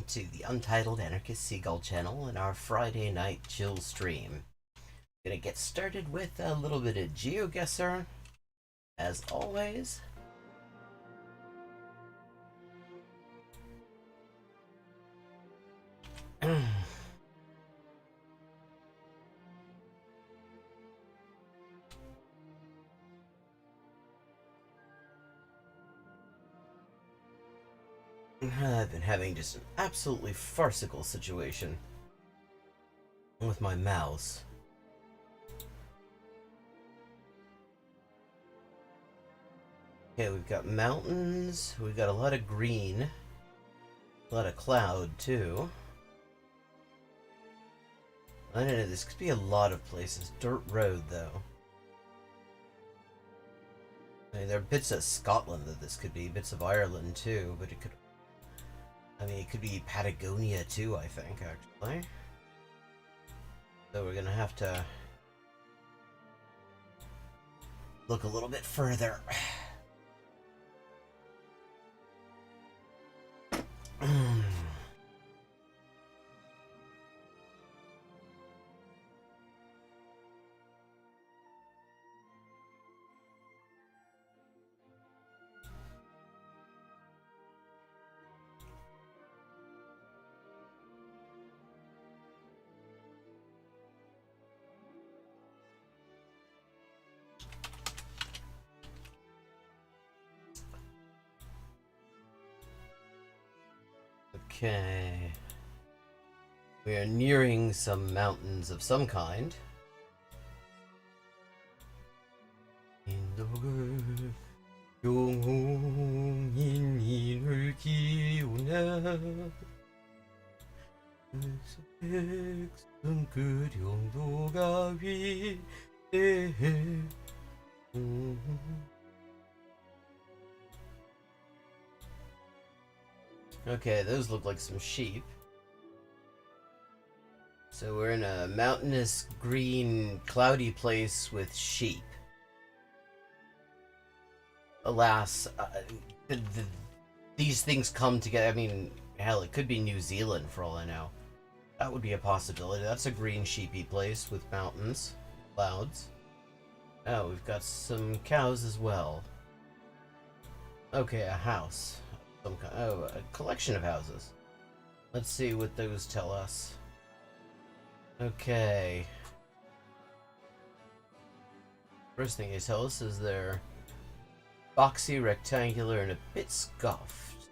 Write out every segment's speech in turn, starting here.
to the Untitled Anarchist Seagull channel and our Friday night chill stream. Gonna get started with a little bit of Geoguessr, as always. I've been having just an absolutely farcical situation with my mouse. Okay, we've got mountains, we've got a lot of green, a lot of cloud too. I don't know, this could be a lot of places. Dirt road though. I mean, there are bits of Scotland that this could be, bits of Ireland too, but it could... I mean, it could be Patagonia too, I think, actually. So we're gonna have to look a little bit further. Okay. We are nearing some mountains of some kind. Okay, those look like some sheep. So we're in a mountainous, green, cloudy place with sheep. Alas, these things come together. I mean, hell, it could be New Zealand for all I know. That would be a possibility. That's a green, sheepy place with mountains, clouds. Oh, we've got some cows as well. Okay, a house. Oh, a collection of houses. Let's see what those tell us. Okay. First thing they tell us is they're boxy, rectangular, and a bit scuffed.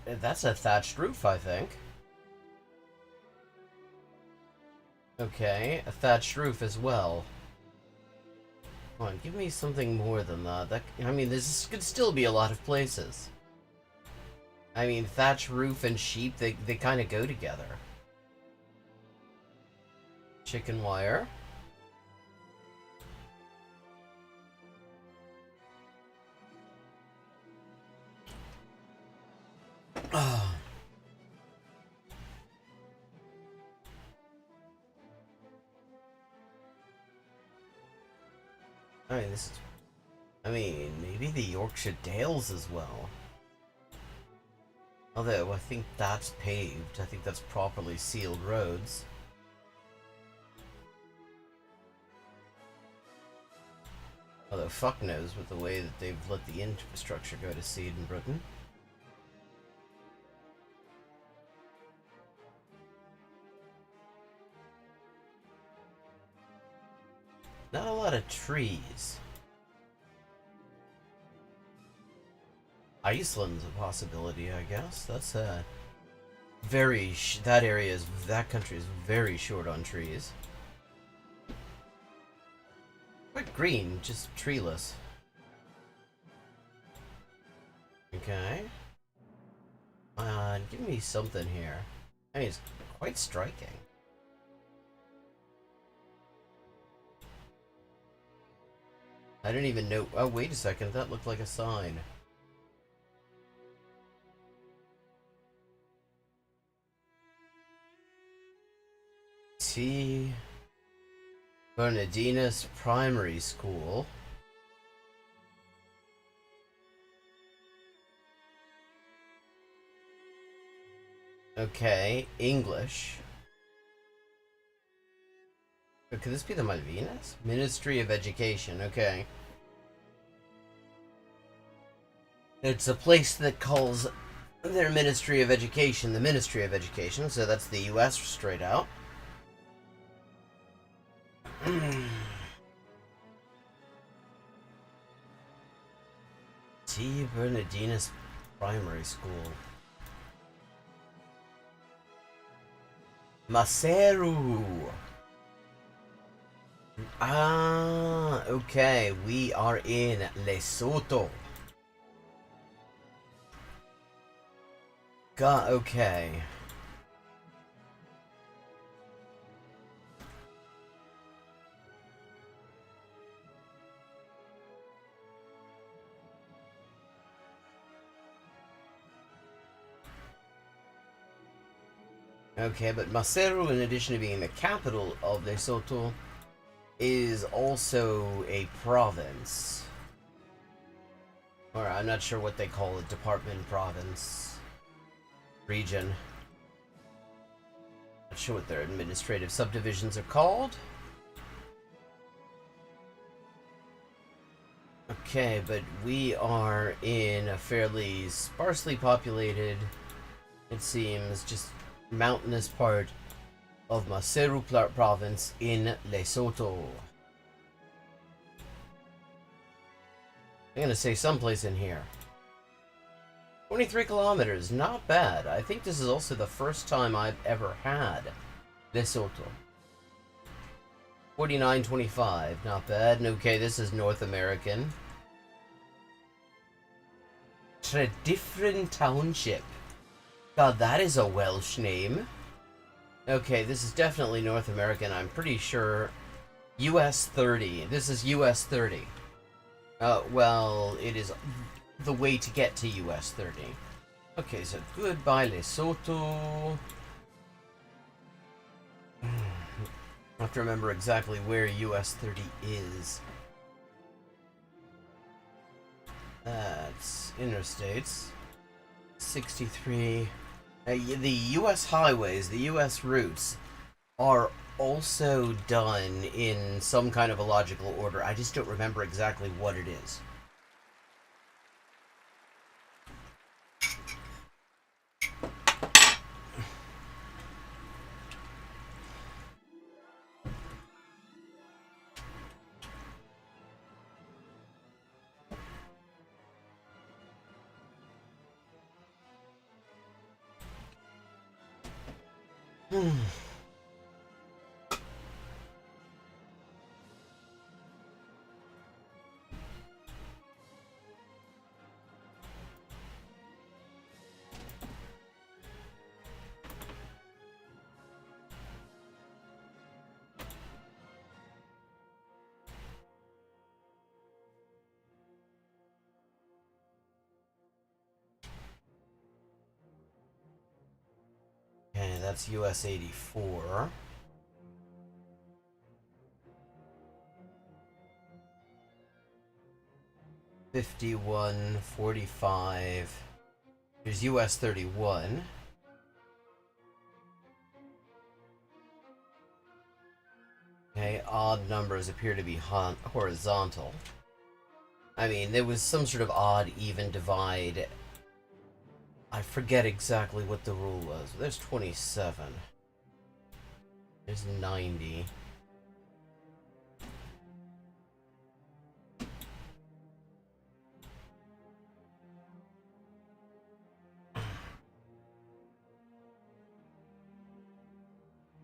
That's a thatched roof, I think. Okay, a thatched roof as well. Come on, give me something more than that. I mean, this could still be a lot of places. I mean, thatch roof and sheep, they kind of go together. Chicken wire. Ah. I mean, this is... I mean, maybe the Yorkshire Dales as well. Although, I think that's paved. I think that's properly sealed roads. Although, fuck knows with the way that they've let the infrastructure go to seed in Britain. Not a lot of trees. Iceland's a possibility, I guess. That's a very... that country is very short on trees. Quite green, just treeless. Okay. Give me something here. I mean, it's quite striking. I don't even know... Oh, wait a second. That looked like a sign. T. Bernardinus Primary School. Okay, English. Could this be the Malvinas? Ministry of Education, okay. It's a place that calls their Ministry of Education the Ministry of Education, so that's the US straight out. T. Bernardinus Primary School. Maseru! Ah, okay, we are in Lesotho. Okay. Okay, but Maseru, in addition to being the capital of Lesotho, is also a province. Or I'm not sure what they call it, department, province, region. Not sure what their administrative subdivisions are called. Okay, but we are in a fairly sparsely populated, it seems, just mountainous part of Maseru province in Lesotho. I'm gonna say someplace in here. 23 kilometers, not bad. I think this is also the first time I've ever had Lesotho. 49.25, not bad. Okay, this is North American. Different Township. God, that is a Welsh name. Okay, this is definitely North American. I'm pretty sure US 30. This is US 30. Well, it is the way to get to US 30. Okay, so goodbye Lesotho. I have to remember exactly where US 30 is. That's interstates. 63. The US highways, the US routes, are also done in some kind of a logical order. I just don't remember exactly what it is. Hmm. Okay, that's US 84. $51.45. There's US 31. Okay, odd numbers appear to be horizontal. I mean, there was some sort of odd even divide. I forget exactly what the rule was. There's 27. There's 90.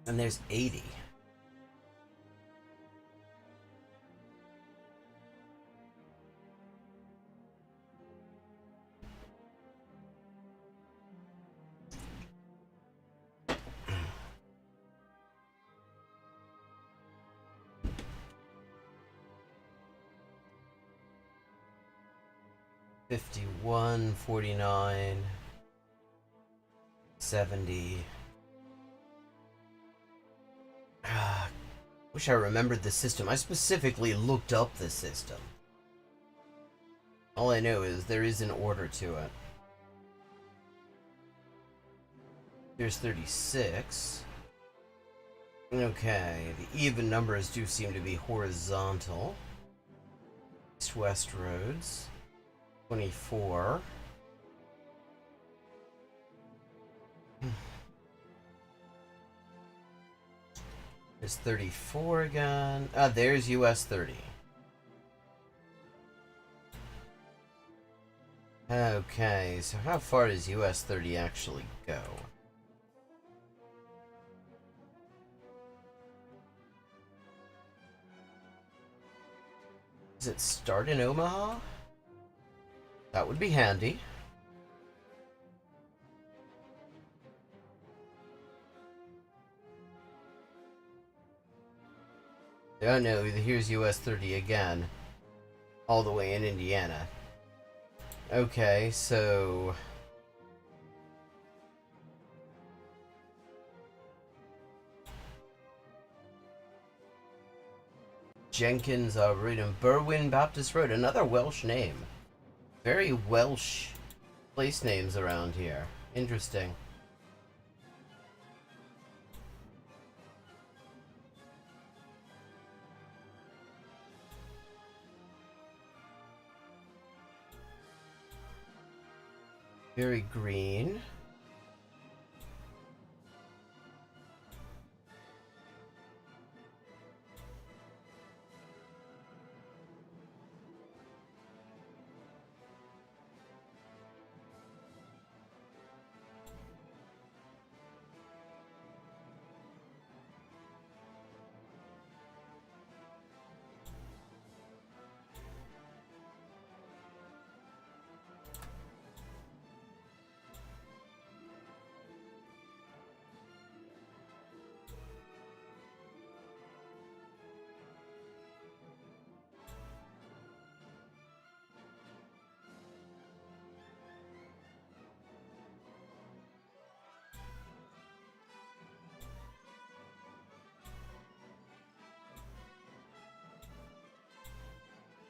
And there's 80. $51, 49, 70. Wish I remembered the system. I specifically looked up the system. All I know is there is an order to it. Here's 36. Okay, the even numbers do seem to be horizontal. East-west roads. 24. There's 34 again. Ah, there's US 30. Okay, so how far does US 30 actually go? Does it start in Omaha? That would be handy. Oh no, here's US 30 again. All the way in Indiana. Okay, so... Jenkins Arboretum, Berwyn Baptist Road, another Welsh name. Very Welsh place names around here. Interesting. Very green.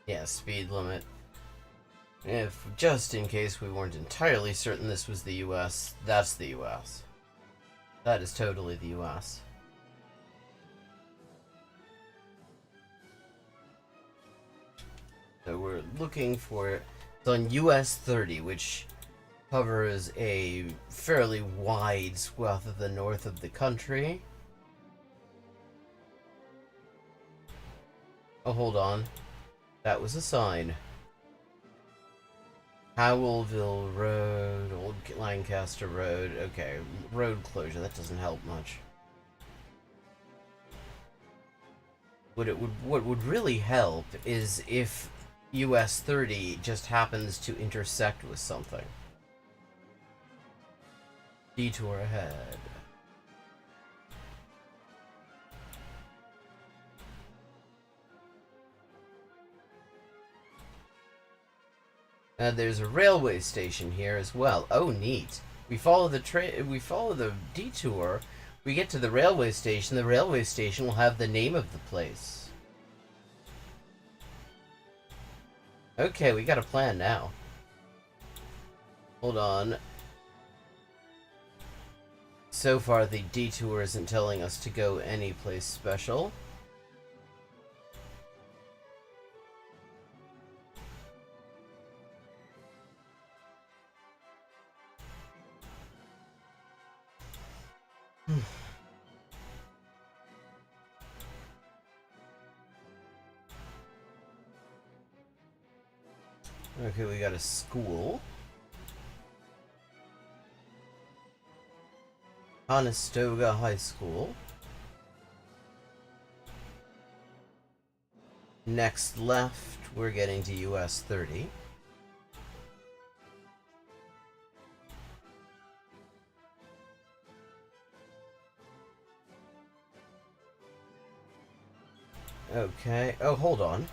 Yeah, speed limit. If, just in case we weren't entirely certain this was the US, that's the US. That is totally the US. So we're looking for it. It's on US 30, which covers a fairly wide swath of the north of the country. Oh, hold on. That was a sign. Howellville Road, Old Lancaster Road. Okay, road closure. That doesn't help much. What would really help is if US 30 just happens to intersect with something. Detour ahead. There's a railway station here as well. Oh, neat. We follow the detour. We get to the railway station. The railway station will have the name of the place. Okay, we got a plan now. Hold on. So far, the detour isn't telling us to go any place special. Okay, we got a school. Conestoga High School. Next left, we're getting to US 30. Okay. Oh, hold on.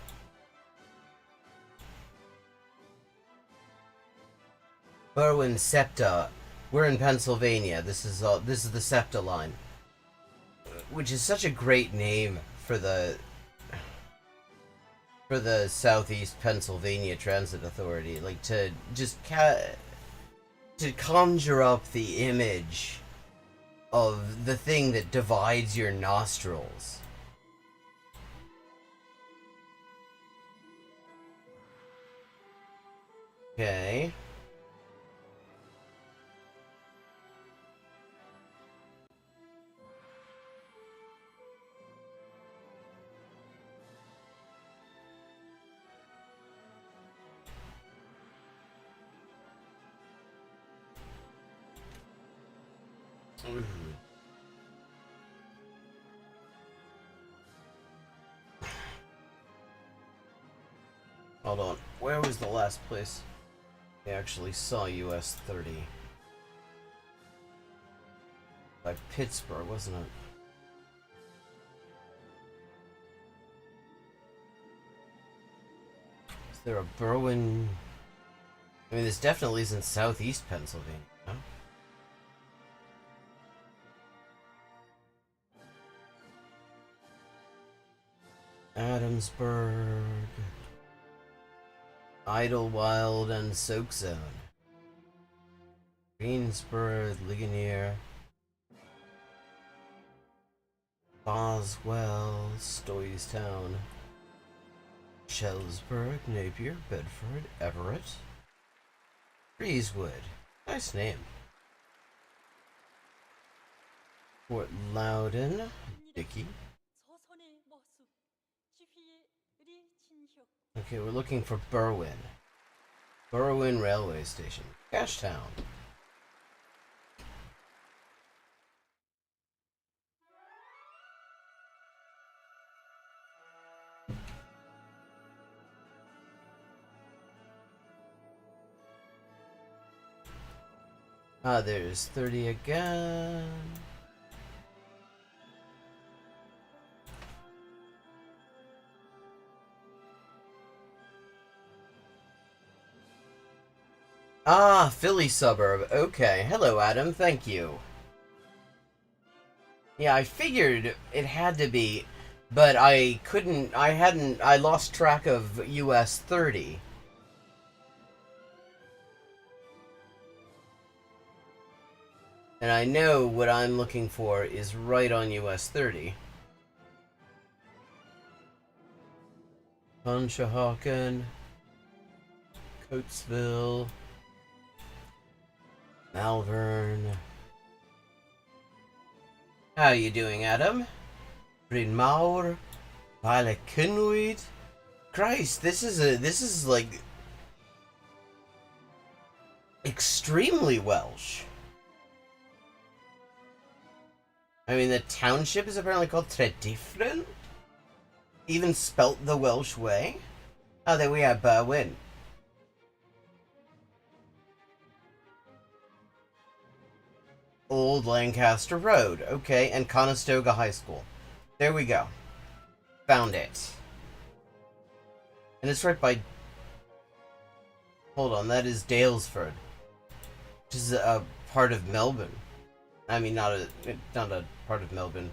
Berwyn SEPTA. We're in Pennsylvania. This is the SEPTA line, which is such a great name for the Southeast Pennsylvania Transit Authority. Like, to just to conjure up the image of the thing that divides your nostrils. Okay. Hold on. Where was the last place I actually saw US 30? By Pittsburgh, wasn't it? Is there a Berwyn? I mean, this definitely isn't southeast Pennsylvania, no? Adamsburg, Idlewild, and Soak Zone. Greensboro, Ligonier, Boswell, Stoystown, Shellisburg, Napier, Bedford, Everett, Breezewood. Nice name. Fort Loudon, Dickey. Okay, we're looking for Berwyn. Berwyn Railway Station. Cashtown. Ah, there's 30 again. Ah, Philly suburb. Okay. Hello, Adam. Thank you. Yeah, I figured it had to be, but I couldn't, I lost track of US 30. And I know what I'm looking for is right on US 30. Conshohocken, Coatesville, Malvern. How you doing, Adam? Bryn Mawr, Violet Kinweed. Christ, this is like extremely Welsh. I mean, the township is apparently called Tredyffrin, even spelt the Welsh way. Oh, there we have Berwyn. Old Lancaster Road. Okay, and Conestoga High School. There we go. Found it. And it's right by... Hold on, that is Dalesford, which is a part of Melbourne. I mean, not a part of Melbourne.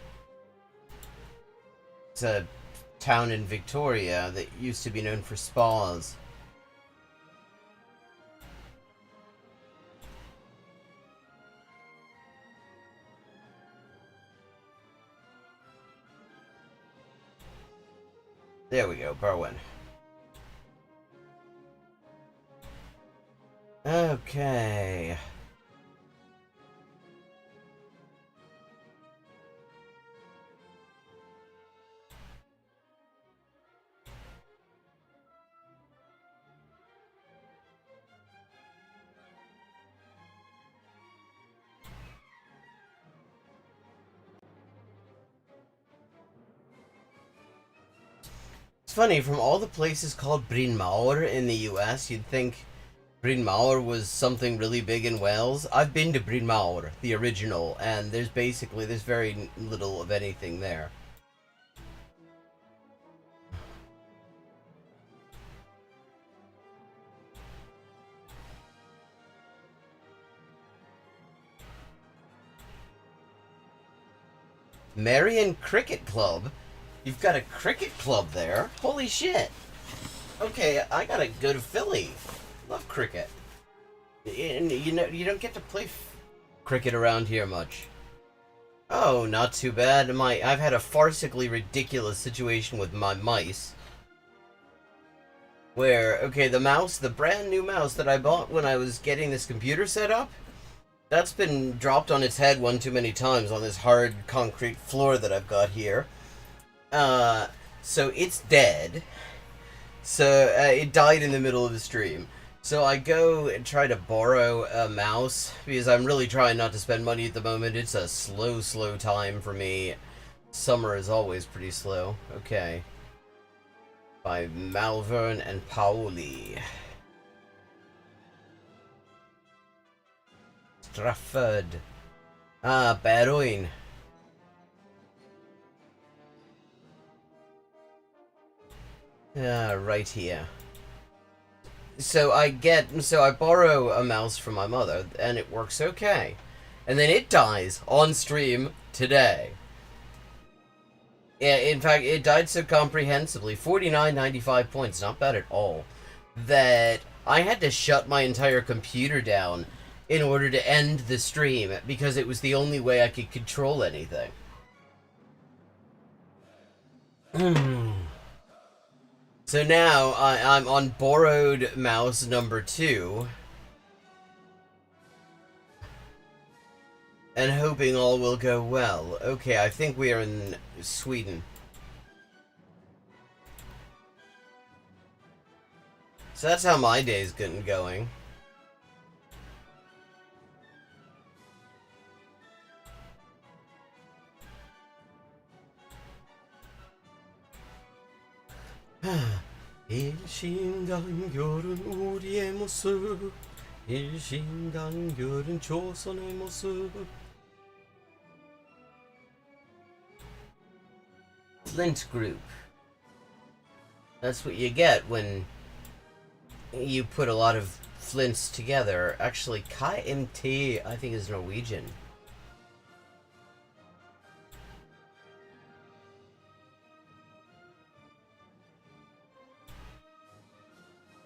It's a town in Victoria that used to be known for spas. There we go, Berwyn. Okay. It's funny, from all the places called Bryn Mawr in the US, you'd think Bryn Mawr was something really big in Wales. I've been to Bryn Mawr, the original, and there's very little of anything there. Marion Cricket Club? You've got a cricket club there? Holy shit. Okay, I gotta go to Philly. Love cricket. And you know, you don't get to play cricket around here much. Oh, not too bad. I've had a farcically ridiculous situation with my mice. Where, okay, the brand new mouse that I bought when I was getting this computer set up, that's been dropped on its head one too many times on this hard concrete floor that I've got here. Uh, so it's dead. So it died in the middle of the stream. So I go and try to borrow a mouse because I'm really trying not to spend money at the moment. It's a slow, slow time for me. Summer is always pretty slow. Okay. By Malvern and Paoli. Strafford. Ah, Berwyn. Right here. So I borrow a mouse from my mother, and it works okay. And then it dies on stream today. Yeah, in fact, it died so comprehensively, 49.95 points, not bad at all, that I had to shut my entire computer down in order to end the stream, because it was the only way I could control anything. So now I'm on borrowed mouse number 2. And hoping all will go well. Okay, I think we are in Sweden. So that's how my day's getting going. 일신강 결은 우리의 모습 일신강 결은 조선의 모습 Flint group. That's what you get when you put a lot of flints together. Actually, KMT, I think, is Norwegian.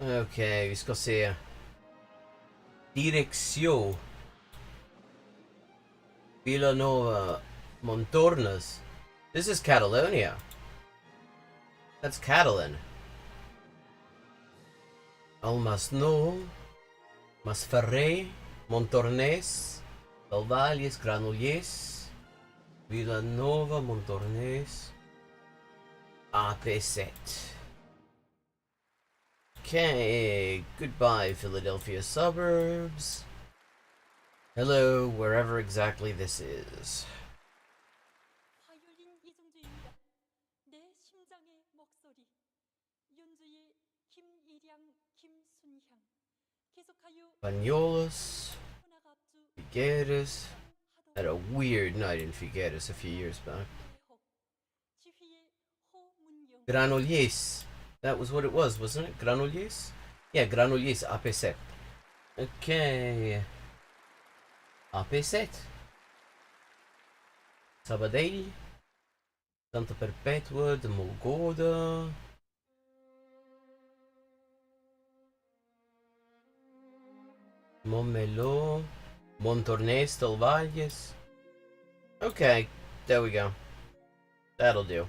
Okay, vi ska se. Direction. Villanova Montornes. This is Catalonia. That's Catalan. Almasno, Masferré, Montornès, Valvalles, Granollers, Villanova, Montornès, AP7. Okay, goodbye, Philadelphia suburbs. Hello, wherever exactly this is. Banyolas, Figueres. Had a weird night in Figueres a few years back. Granollers. That was what it was, wasn't it? Granollers? Yeah, Granollers, AP7. Okay. AP7. Sabadell. Santa Perpetua de Mogoda. Montmeló. Montornès del Valles. Okay, there we go. That'll do.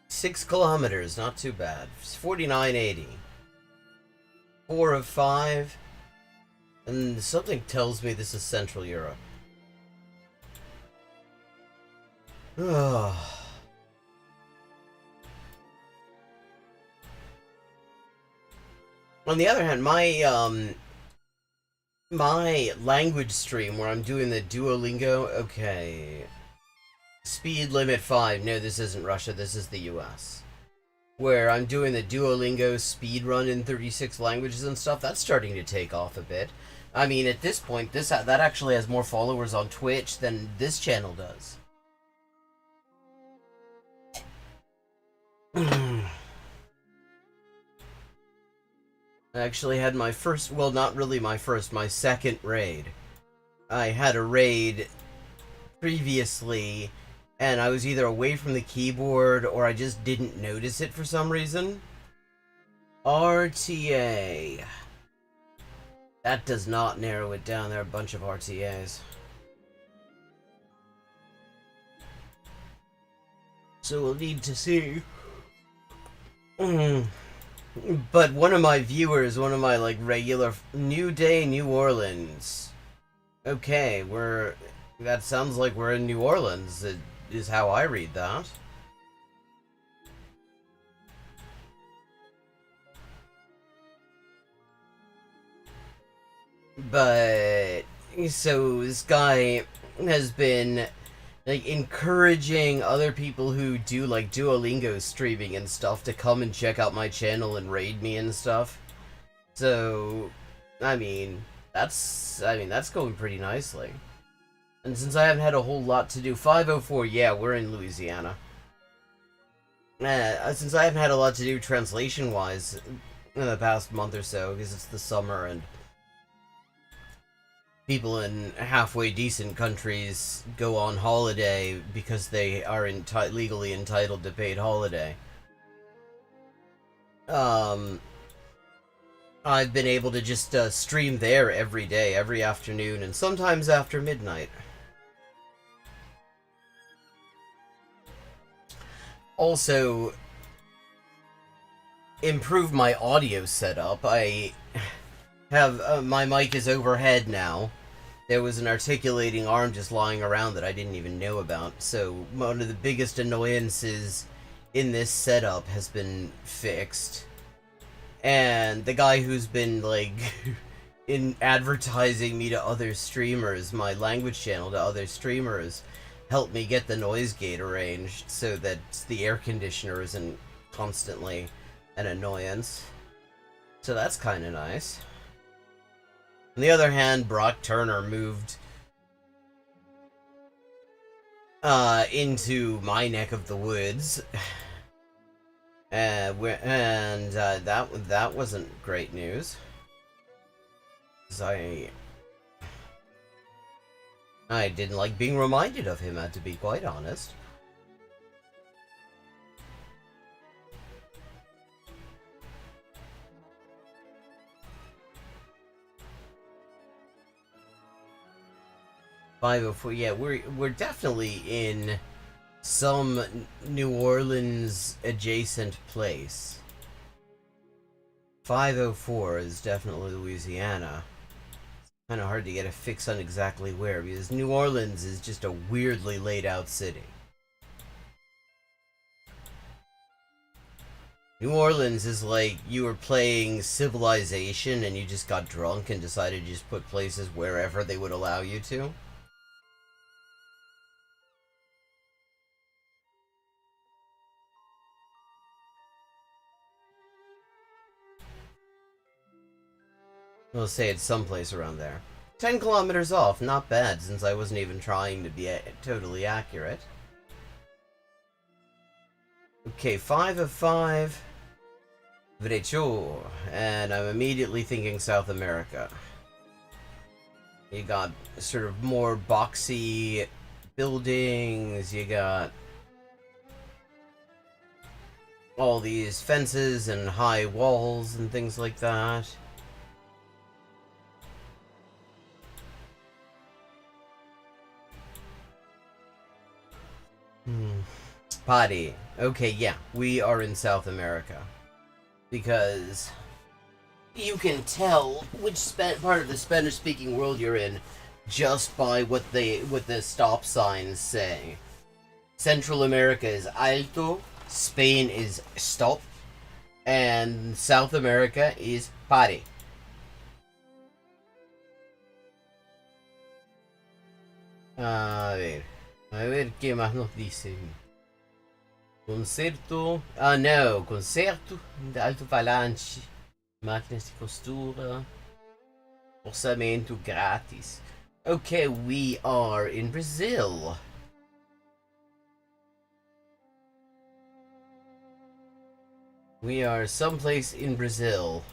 Six kilometers, not too bad. It's 49.80. 4 of 5. And something tells me this is Central Europe. On the other hand, my language stream where I'm doing the Duolingo, okay. Speed limit 5. No, this isn't Russia, this is the US. Where I'm doing the Duolingo speed run in 36 languages and stuff, that's starting to take off a bit. I mean, at this point, that actually has more followers on Twitch than this channel does. I actually had my first, well, not really my first, my second raid I had a raid previously, and I was either away from the keyboard or I just didn't notice it for some reason. RTA. That does not narrow it down. There are a bunch of RTAs. So we'll need to see. But one of my viewers, one of my like regular New Day, New Orleans. Okay, that sounds like we're in New Orleans. It is how I read that. But so this guy has been like encouraging other people who do like Duolingo streaming and stuff to come and check out my channel and raid me and stuff. So, I mean, that's going pretty nicely. And since I haven't had a whole lot to do, 504, yeah, we're in Louisiana. Since I haven't had a lot to do translation-wise in the past month or so, because it's the summer and people in halfway decent countries go on holiday because they are legally entitled to paid holiday. I've been able to just stream there every day, every afternoon, and sometimes after midnight. Also, improve my audio setup. I have my mic is overhead now. There was an articulating arm just lying around that I didn't even know about. So one of the biggest annoyances in this setup has been fixed. And the guy who's been like in advertising me to other streamers, my language channel to other streamers, helped me get the noise gate arranged so that the air conditioner isn't constantly an annoyance. So that's kind of nice. On the other hand, Brock Turner moved into my neck of the woods, that wasn't great news. I didn't like being reminded of him, to be quite honest. .504, yeah, we're definitely in some New Orleans adjacent place. 504 is definitely Louisiana. It's kind of hard to get a fix on exactly where, because New Orleans is just a weirdly laid out city. New Orleans is like you were playing Civilization and you just got drunk and decided to just put places wherever they would allow you to. We'll say it's someplace around there. 10 kilometers off, not bad, since I wasn't even trying to be totally accurate. Okay, 5 of 5. Vrecho. And I'm immediately thinking South America. You got sort of more boxy buildings, you got all these fences and high walls and things like that. Party. Okay, yeah, we are in South America. Because you can tell which part of the Spanish-speaking world you're in just by what the stop signs say. Central America is alto, Spain is stop, and South America is pare. A ver qué más nos dicen. Concerto. Ah, no, concerto de alto-falante, máquinas de costura, orçamento grátis. Okay, we are in Brazil. We are someplace in Brazil.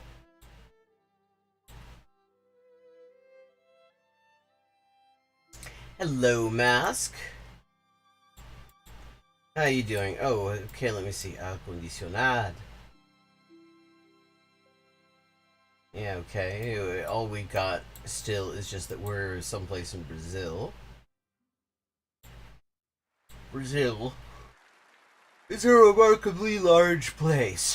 Hello, Mask. How you doing? Oh, okay, let me see. Acondicionado. Yeah, okay. All we got still is just that we're someplace in Brazil. Brazil is a remarkably large place.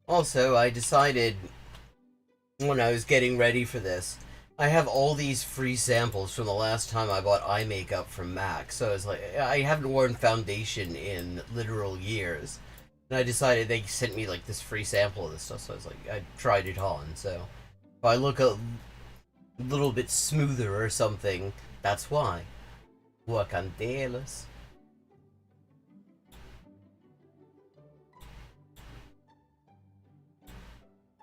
Also, I decided when I was getting ready for this, I have all these free samples from the last time I bought eye makeup from MAC. So I was like, I haven't worn foundation in literal years. And I decided they sent me like this free sample of this stuff. So I was like, I tried it on. So if I look a little bit smoother or something, that's why. Wakandelas.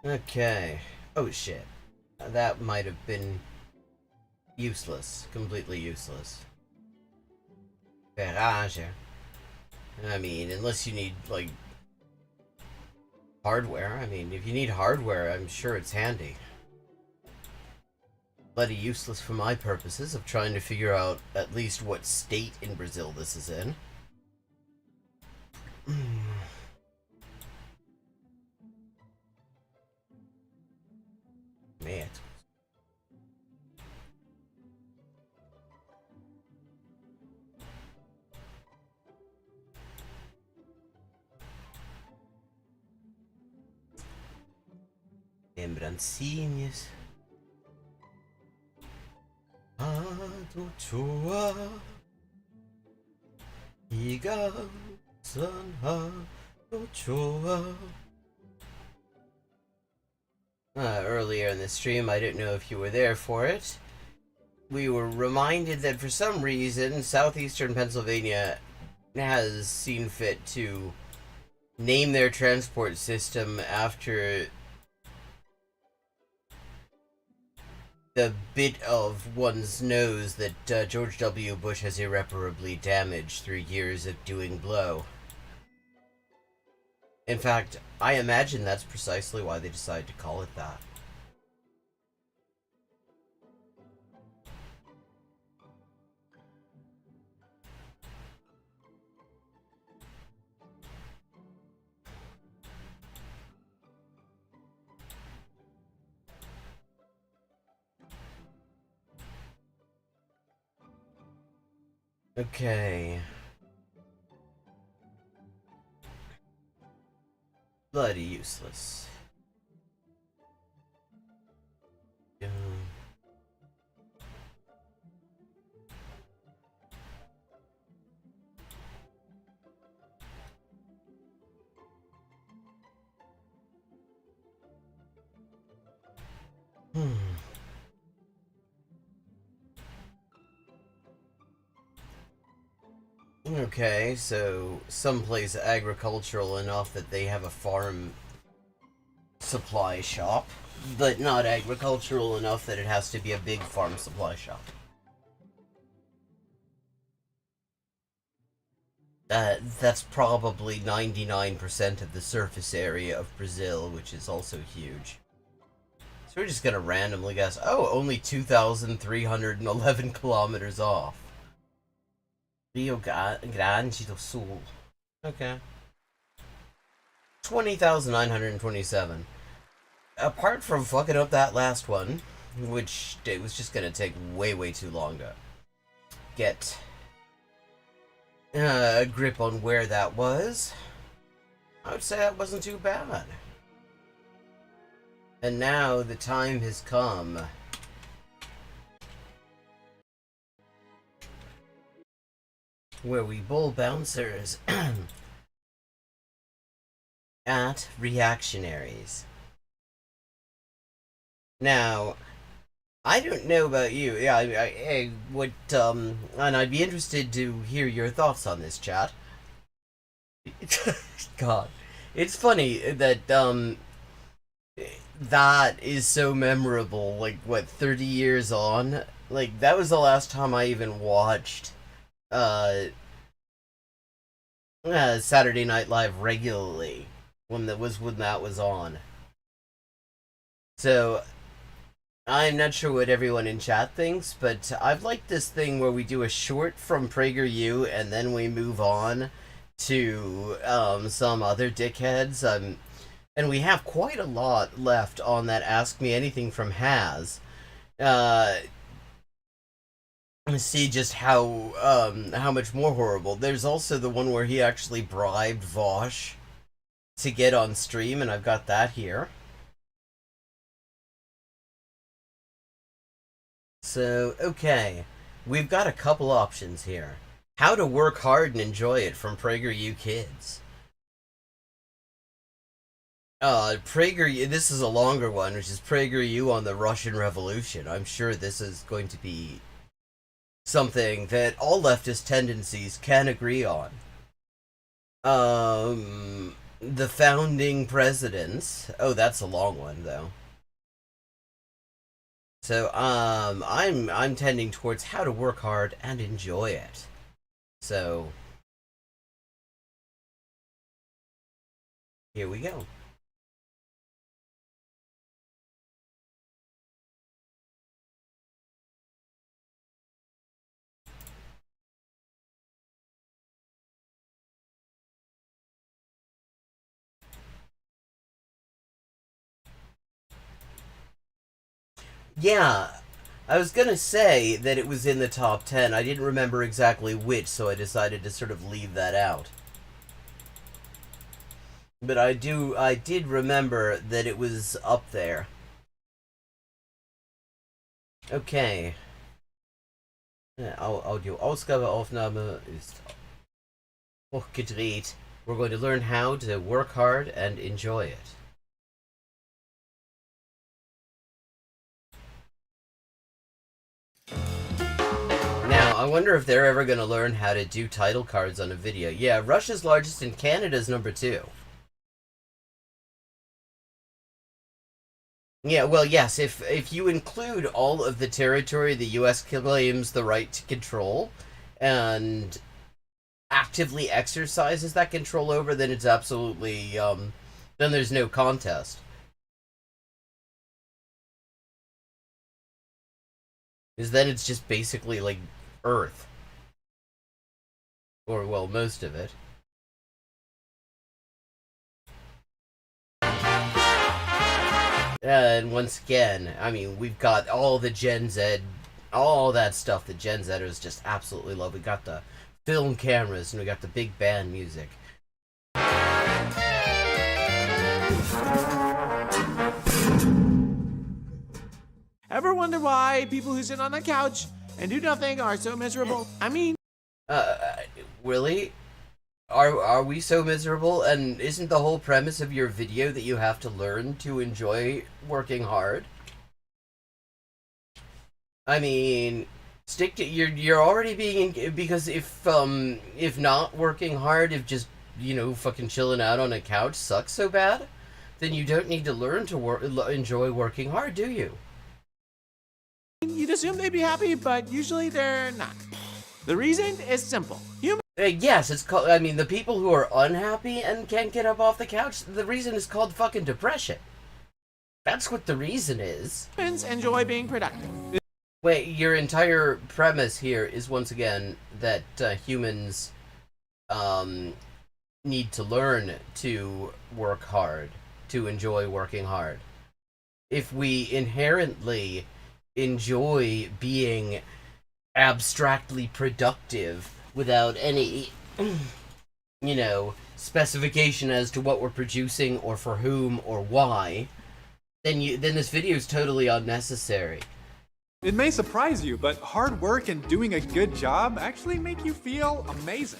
Okay. Oh shit. That might have been useless. Completely useless. Garage. I mean, unless you need, like, hardware. I mean, if you need hardware, I'm sure it's handy. Bloody useless for my purposes of trying to figure out at least what state in Brazil this is in. Man. Lembrancinhas. Adochoa. Iga. Sanha. Ochoa. Earlier in the stream, I didn't know if you were there for it. We were reminded that for some reason, southeastern Pennsylvania has seen fit to name their transport system after the bit of one's nose that George W. Bush has irreparably damaged through years of doing blow. In fact, I imagine that's precisely why they decided to call it that. Okay. Bloody useless. Okay, so someplace agricultural enough that they have a farm supply shop, but not agricultural enough that it has to be a big farm supply shop. That's probably 99% of the surface area of Brazil, which is also huge. So we're just gonna randomly guess. Oh, only 2,311 kilometers off. Rio Grande do Sul. Okay. 20,927. Apart from fucking up that last one, which it was just gonna take way, way too long to get a grip on where that was, I would say that wasn't too bad. And now the time has come where we bull bouncers at reactionaries. Now, I don't know about you. Yeah, I would, and I'd be interested to hear your thoughts on this, chat. God, It's funny that that is so memorable. Like what, 30 years on? Like that was the last time I even watched uh, Saturday Night Live regularly when that was on. So I'm not sure what everyone in chat thinks, but I've liked this thing where we do a short from PragerU and then we move on to some other dickheads. And we have quite a lot left on that Ask Me Anything from Has. See just how much more horrible. There's also the one where he actually bribed Vosh to get on stream, and I've got that here. So, okay. We've got a couple options here. How to work hard and enjoy it from PragerU Kids. PragerU, this is a longer one, which is PragerU on the Russian Revolution. I'm sure this is going to be something that all leftist tendencies can agree on. The founding presidents. Oh, that's a long one, though. So, I'm tending towards how to work hard and enjoy it. So, here we go. Yeah, I was gonna say that it was in the top 10. I didn't remember exactly which, so I decided to sort of leave that out. But I did remember that it was up there. Okay. Audioausgabeaufnahme ist hochgedreht. We're going to learn how to work hard and enjoy it. Now, I wonder if they're ever going to learn how to do title cards on a video. Yeah, Russia's largest and Canada's number 2. Yeah, well, yes, if you include all of the territory the U.S. claims the right to control and actively exercises that control over, then it's absolutely, then there's no contest. Because then it's just basically, like, Earth. Or, well, most of it. And once again, I mean, we've got all the Gen Z, all that stuff that Gen Zers just absolutely love. We got the film cameras and we got the big band music. Ever wonder why people who sit on the couch and do nothing are so miserable? I mean... Really? Are we so miserable? And isn't the whole premise of your video that you have to learn to enjoy working hard? I mean, stick to you're already being, because if not working hard, if just, you know, fucking chilling out on a couch sucks so bad, then you don't need to learn to enjoy working hard, do you? You'd assume they'd be happy, but usually they're not. The reason is simple. Yes, it's called, I mean, the people who are unhappy and can't get up off the couch, the reason is called fucking depression. That's what the reason is. Humans enjoy being productive. Wait, your entire premise here is once again that humans need to learn to work hard, to enjoy working hard. If we inherently enjoy being abstractly productive without any, you know, specification as to what we're producing or for whom or why, then this video is totally unnecessary. It may surprise you, but hard work and doing a good job actually make you feel amazing.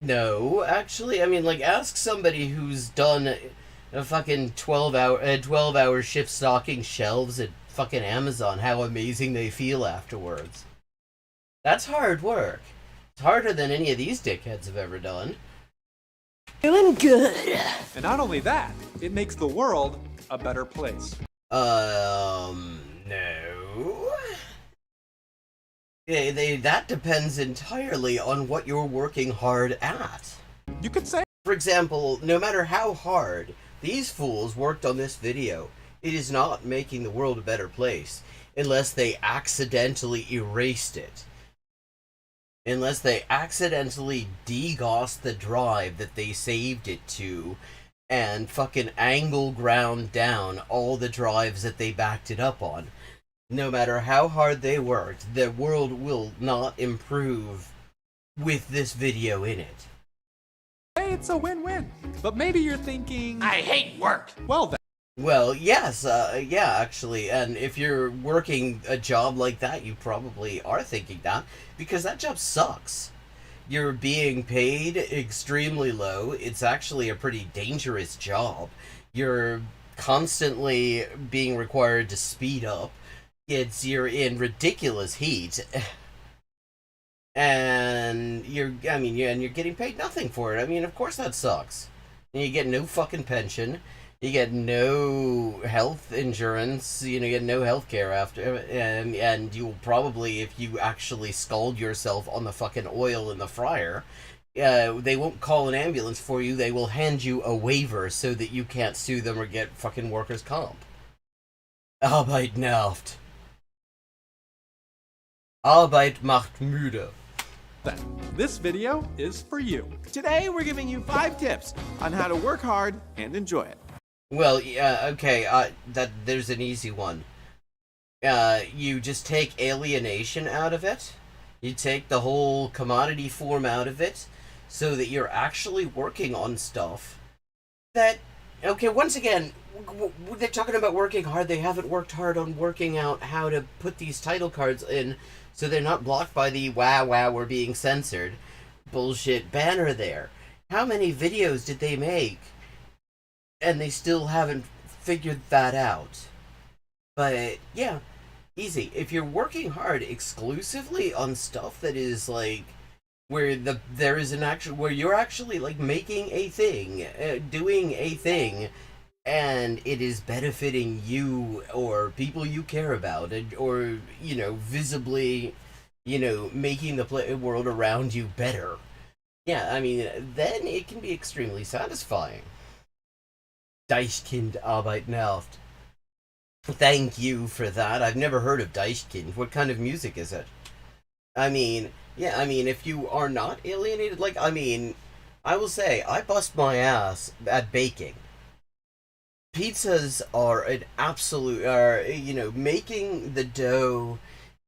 No, actually, I mean, like, ask somebody who's done a fucking 12-hour shift stocking shelves at fucking Amazon how amazing they feel afterwards. That's hard work. It's harder than any of these dickheads have ever done. Doing good. And not only that, it makes the world a better place. No. That depends entirely on what you're working hard at. You could say, For example, no matter how hard these fools worked on this video, it is not making the world a better place unless they accidentally erased it. Unless they accidentally DDoSed the drive that they saved it to and fucking angle ground down all the drives that they backed it up on. No matter how hard they worked, the world will not improve with this video in it. hey, it's a win-win. But maybe you're thinking, I hate work. well then. Well, yes, yeah, actually, and if you're working a job like that, you probably are thinking that, because that job sucks. You're being paid extremely low. It's actually a pretty dangerous job. You're constantly being required to speed up. You're in ridiculous heat. And you're getting paid nothing for it. I mean, of course that sucks. And you get no fucking pension. You get no health insurance, you get no health care after, and you'll probably, if you actually scald yourself on the fucking oil in the fryer, they won't call an ambulance for you, they will hand you a waiver so that you can't sue them or get fucking workers' comp. Arbeit nervt. Arbeit macht müde. Then this video is for you. Today, we're giving you 5 tips on how to work hard and enjoy it. Well, yeah, okay, there's an easy one. You just take alienation out of it. You take the whole commodity form out of it, so that you're actually working on stuff that, okay, once again, they're talking about working hard, they haven't worked hard on working out how to put these title cards in so they're not blocked by the wow, we're being censored bullshit banner there. How many videos did they make? And they still haven't figured that out. But yeah, easy. If you're working hard exclusively on stuff that is like where there is an actual where you're actually like making a thing, doing a thing, and it is benefiting you or people you care about, or visibly, making the world around you better. Yeah, I mean, then it can be extremely satisfying. Deichkind Arbeit nervt. Thank you for that. I've never heard of Deichkind. What kind of music is it? I mean, yeah, if you are not alienated, I will say, I bust my ass at baking. Pizzas are an absolute, making the dough,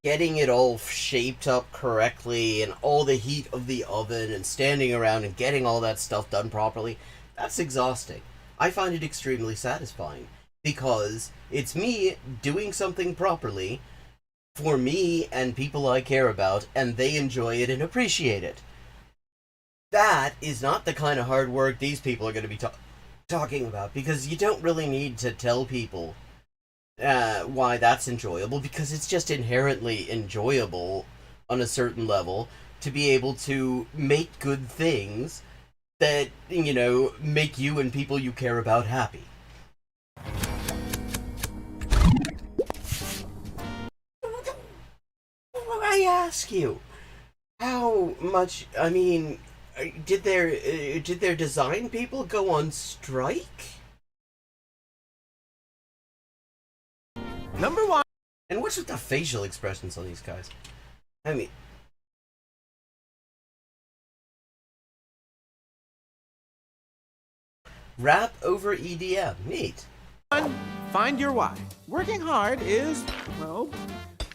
getting it all shaped up correctly, and all the heat of the oven, and standing around and getting all that stuff done properly, that's exhausting. I find it extremely satisfying because it's me doing something properly for me and people I care about, and they enjoy it and appreciate it. That is not the kind of hard work these people are going to be talking about, because you don't really need to tell people why that's enjoyable, because it's just inherently enjoyable on a certain level to be able to make good things that, make you and people you care about happy. I ask you, how much, did their design people go on strike? Number 1. And what's with the facial expressions on these guys? Rap over EDM. Neat. Find your why. Working hard is,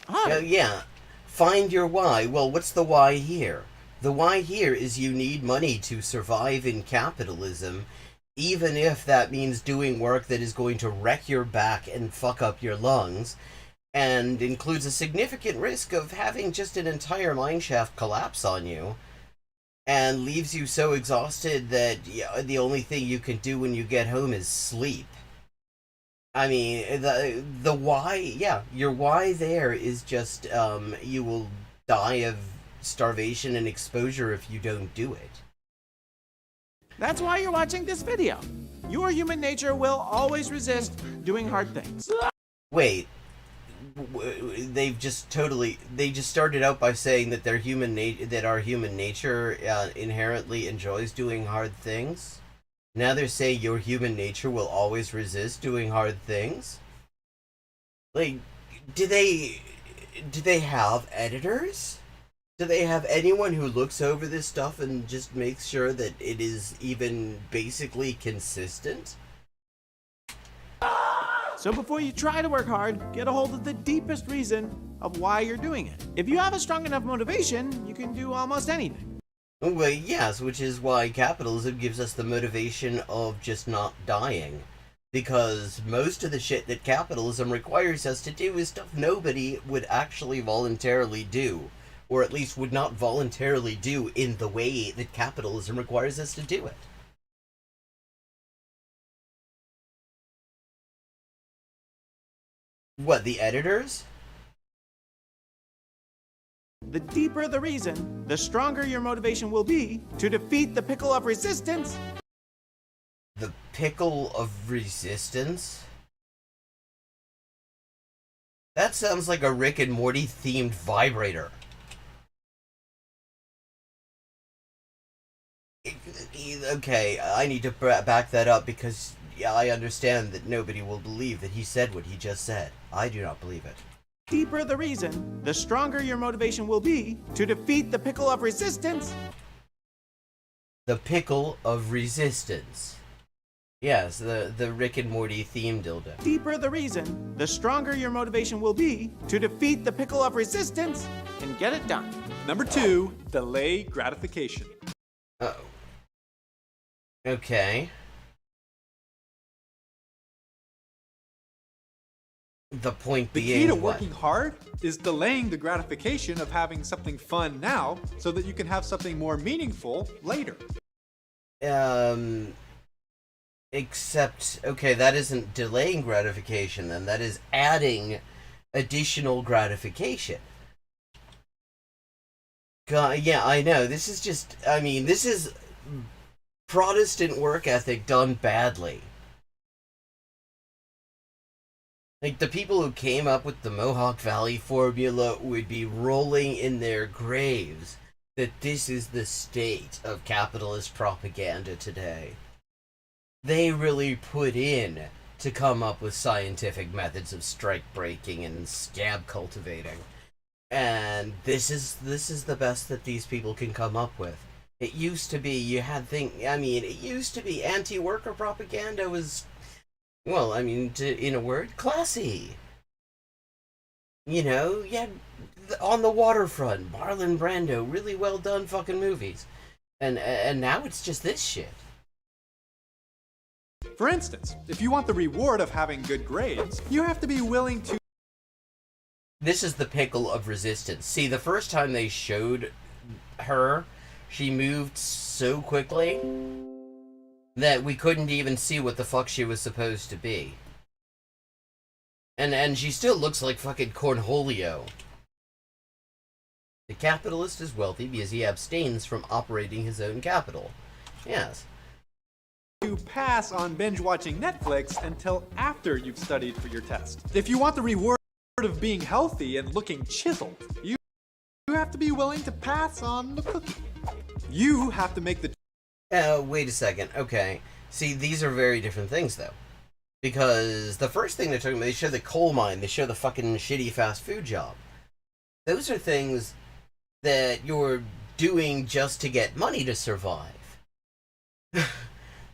hard. Yeah. Find your why. Well, what's the why here? The why here is you need money to survive in capitalism, even if that means doing work that is going to wreck your back and fuck up your lungs, and includes a significant risk of having just an entire mineshaft collapse on you, and leaves you so exhausted that the only thing you can do when you get home is sleep. The why, your why there is just, you will die of starvation and exposure if you don't do it. That's why you're watching this video. Your human nature will always resist doing hard things. Wait, they just started out by saying that our human nature inherently enjoys doing hard things. Now they're saying your human nature will always resist doing hard things. Like, do they have editors? Do they have anyone who looks over this stuff and just makes sure that it is even basically consistent? So before you try to work hard, get a hold of the deepest reason of why you're doing it. If you have a strong enough motivation, you can do almost anything. Well, yes, which is why capitalism gives us the motivation of just not dying. Because most of the shit that capitalism requires us to do is stuff nobody would actually voluntarily do. Or at least would not voluntarily do in the way that capitalism requires us to do it. What, the editors? The deeper the reason, the stronger your motivation will be to defeat the pickle of resistance. The pickle of resistance? That sounds like a Rick and Morty themed vibrator. Okay, I need to back that up because I understand that nobody will believe that he said what he just said. I do not believe it. Deeper the reason, the stronger your motivation will be to defeat the pickle of resistance. The pickle of resistance. Yes, the Rick and Morty theme dildo. Deeper the reason, the stronger your motivation will be to defeat the pickle of resistance and get it done. Number 2, delay gratification. Oh. Okay. The point The being key to what? working hard is delaying the gratification of having something fun now so that you can have something more meaningful later. Except, okay, that isn't delaying gratification then. That is adding additional gratification. God, yeah, I know. This is just, I mean, this is Protestant work ethic done badly. Like, the people who came up with the Mohawk Valley formula would be rolling in their graves that this is the state of capitalist propaganda today. They really put in to come up with scientific methods of strike breaking and scab cultivating. And this is the best that these people can come up with. It used to be it used to be anti-worker propaganda was, well, I mean, in a word, classy. You know, you had On the Waterfront, Marlon Brando, really well done fucking movies. And now it's just this shit. For instance, if you want the reward of having good grades, you have to be willing to... This is the pickle of resistance. See, the first time they showed her, she moved so quickly that we couldn't even see what the fuck she was supposed to be. And she still looks like fucking Cornholio. The capitalist is wealthy because he abstains from operating his own capital. Yes. To pass on binge watching Netflix until after you've studied for your test. If you want the reward of being healthy and looking chiseled, you have to be willing to pass on the cookie. You have to make the... Wait a second. Okay. See, these are very different things, though. Because the first thing they're talking about, they show the coal mine, they show the fucking shitty fast food job. Those are things that you're doing just to get money to survive.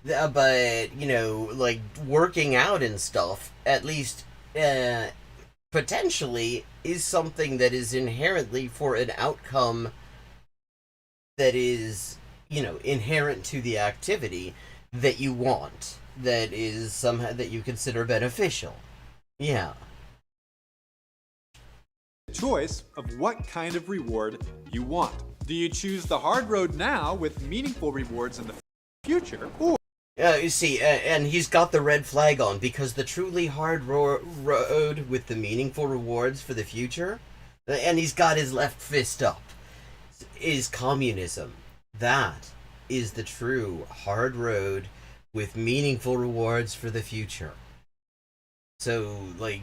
But, you know, like, working out and stuff, at least, potentially, is something that is inherently for an outcome that is, you know, inherent to the activity that you want, that is somehow, that you consider beneficial. Yeah. choice of what kind of reward you want. Do you choose the hard road now with meaningful rewards in the future, or... You see, and he's got the red flag on, because the truly hard road with the meaningful rewards for the future, and he's got his left fist up, is communism. That is the true hard road with meaningful rewards for the future. So, like,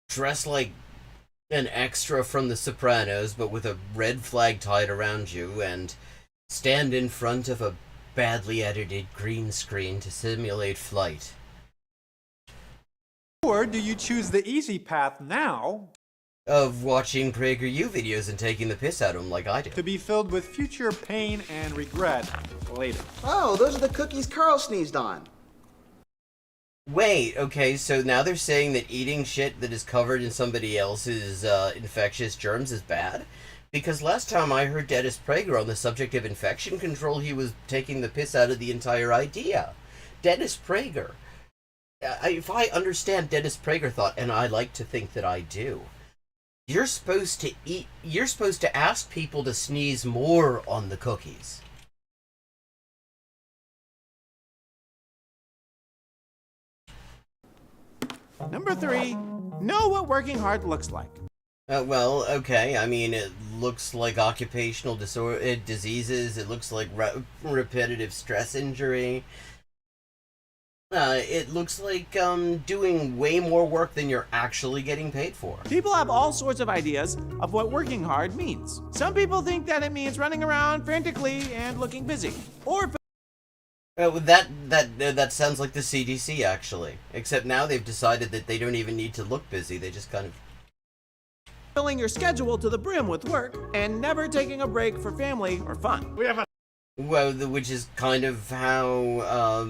dress like an extra from The Sopranos, but with a red flag tied around you, and stand in front of a badly edited green screen to simulate flight. Or do you choose the easy path now Of watching PragerU videos and taking the piss out of them like I do. to be filled with future pain and regret later? Oh, those are the cookies Carl sneezed on. Wait, okay, so now they're saying that eating shit that is covered in somebody else's infectious germs is bad? Because last time I heard Dennis Prager on the subject of infection control, he was taking the piss out of the entire idea. Dennis Prager. If I understand Dennis Prager thought, and I like to think that I do, you're supposed to ask people to sneeze more on the cookies. Number 3, know what working hard looks like. Well, okay. I mean, it looks like occupational diseases. It looks like repetitive stress injury. It looks like doing way more work than you're actually getting paid for. People have all sorts of ideas of what working hard means. Some people think that it means running around frantically and looking busy. Or That sounds like the CDC, actually. Except now they've decided that they don't even need to look busy. They just kind of... filling your schedule to the brim with work and never taking a break for family or fun. Well, which is kind of how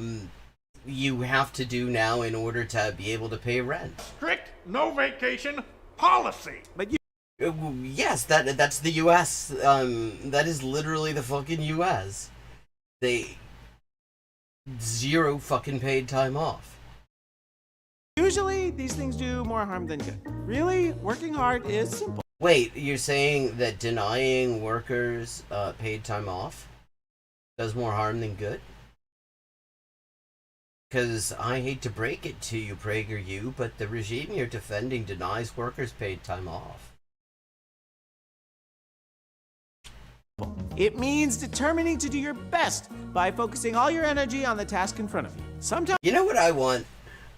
you have to do now in order to be able to pay rent. Strict no vacation policy. But you Yes, that's the U.S. That is literally the fucking U.S. They... zero fucking paid time off. usually these things do more harm than good. Really, working hard is simple. Wait, you're saying that denying workers paid time off does more harm than good? Because I hate to break it to you, PragerU, but the regime you're defending denies workers paid time off. It means determining to do your best by focusing all your energy on the task in front of you. Sometimes You know what I want?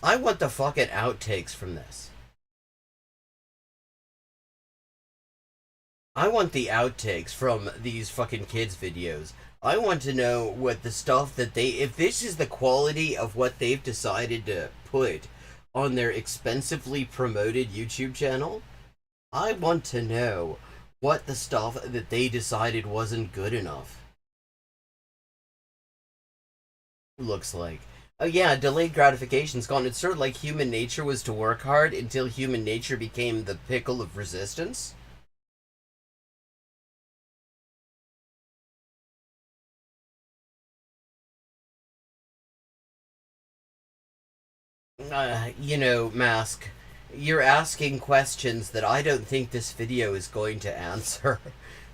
I want the fucking outtakes from this. I want the outtakes from these fucking kids' videos. I want to know what the stuff that if this is the quality of what they've decided to put on their expensively promoted YouTube channel, I want to know what the stuff that they decided wasn't good enough looks like. Oh yeah, delayed gratification's gone. It's sort of like human nature was to work hard until human nature became the pickle of resistance. You know, Mask, you're asking questions that I don't think this video is going to answer.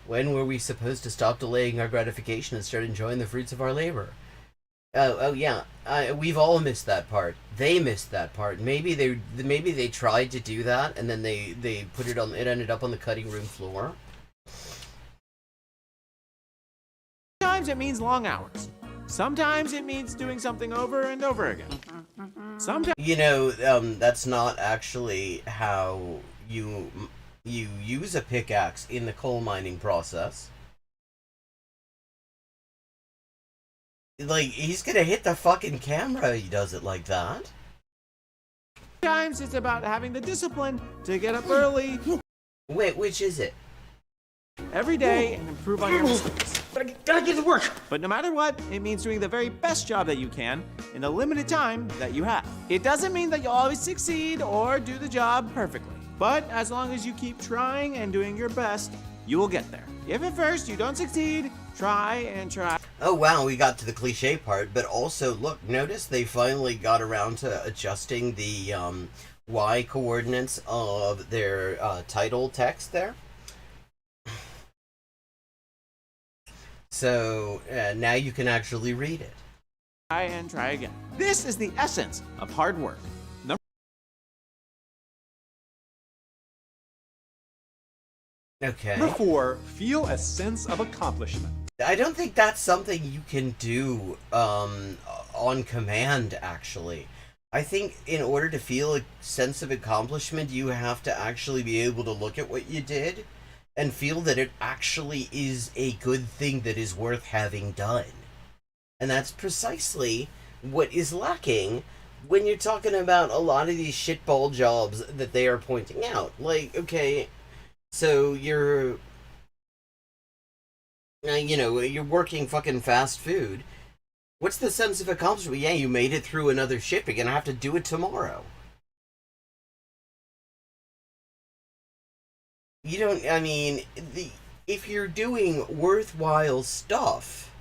When were we supposed to stop delaying our gratification and start enjoying the fruits of our labor? Oh yeah, we've all missed that part. They missed that part. Maybe they tried to do that and then they put it on. It ended up on the cutting room floor. sometimes it means long hours. Sometimes it means doing something over and over again. Sometimes You know, that's not actually how you use a pickaxe in the coal mining process. Like, he's gonna hit the fucking camera, he does it like that. it's about having the discipline to get up early Wait, which is it? every day and improve on your mistakes. But I gotta get to work. But no matter what, it means doing the very best job that you can in the limited time that you have. It doesn't mean that you'll always succeed or do the job perfectly. But as long as you keep trying and doing your best, you will get there. If at first you don't succeed, try and try. Oh wow, we got to the cliche part, but also, look, notice they finally got around to adjusting the Y coordinates of their title text there. So now you can actually read it. Try and try again. This is the essence of hard work. Okay. Number 4, feel a sense of accomplishment. I don't think that's something you can do on command, actually. I think in order to feel a sense of accomplishment, you have to actually be able to look at what you did and feel that it actually is a good thing that is worth having done. And that's precisely what is lacking when you're talking about a lot of these shitball jobs that they are pointing out. Like, okay, so you're you're working fucking fast food. What's the sense of accomplishment? Yeah, you made it through another shift. You're gonna have to do it tomorrow. You don't. I mean, if you're doing worthwhile stuff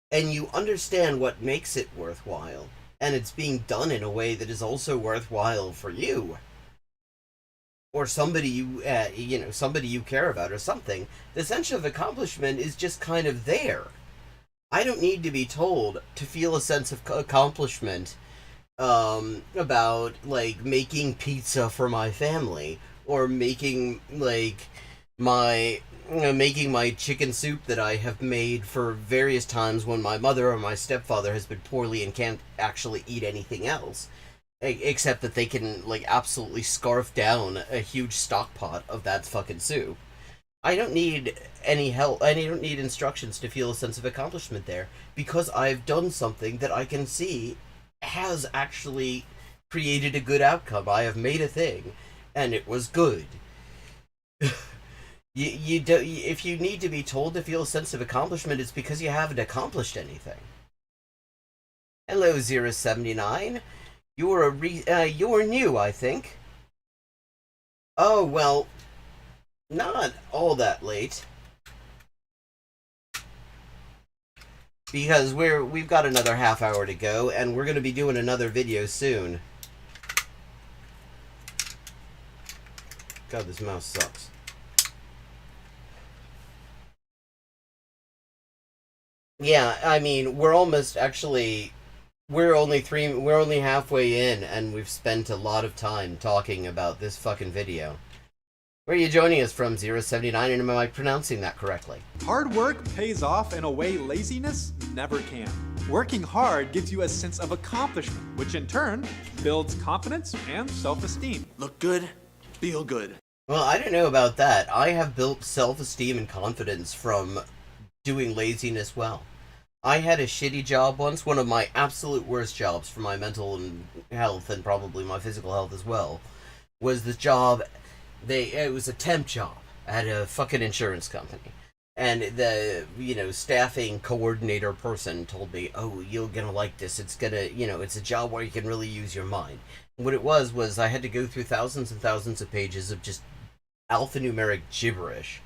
and you understand what makes it worthwhile, and it's being done in a way that is also worthwhile for you or somebody somebody you care about or something, the sense of accomplishment is just kind of there. I don't need to be told to feel a sense of accomplishment about, like, making pizza for my family or making, like, making my chicken soup that I have made for various times when my mother or my stepfather has been poorly and can't actually eat anything else. Except that they can, like, absolutely scarf down a huge stock pot of that fucking soup. I don't need any help. I don't need instructions to feel a sense of accomplishment there, because I've done something that I can see has actually created a good outcome. I have made a thing, and it was good. you do, if you need to be told to feel a sense of accomplishment, it's because you haven't accomplished anything. Hello, 079. You're new, I think. Oh, well, not all that late. Because we've got another half hour to go, and we're going to be doing another video soon. God, this mouse sucks. Yeah, I mean, we're almost actually... We're only halfway in, and we've spent a lot of time talking about this fucking video. Where are you joining us from, 079, and am I pronouncing that correctly? Hard work pays off in a way laziness never can. Working hard gives you a sense of accomplishment, which in turn builds confidence and self-esteem. Look good, feel good. Well, I don't know about that. I have built self-esteem and confidence from doing laziness well. I had a shitty job once, one of my absolute worst jobs for my mental health and probably my physical health as well, was the job, it was a temp job at a fucking insurance company. And the, staffing coordinator person told me, oh, you're gonna like this, it's gonna, it's a job where you can really use your mind. And what it was I had to go through thousands and thousands of pages of just alphanumeric gibberish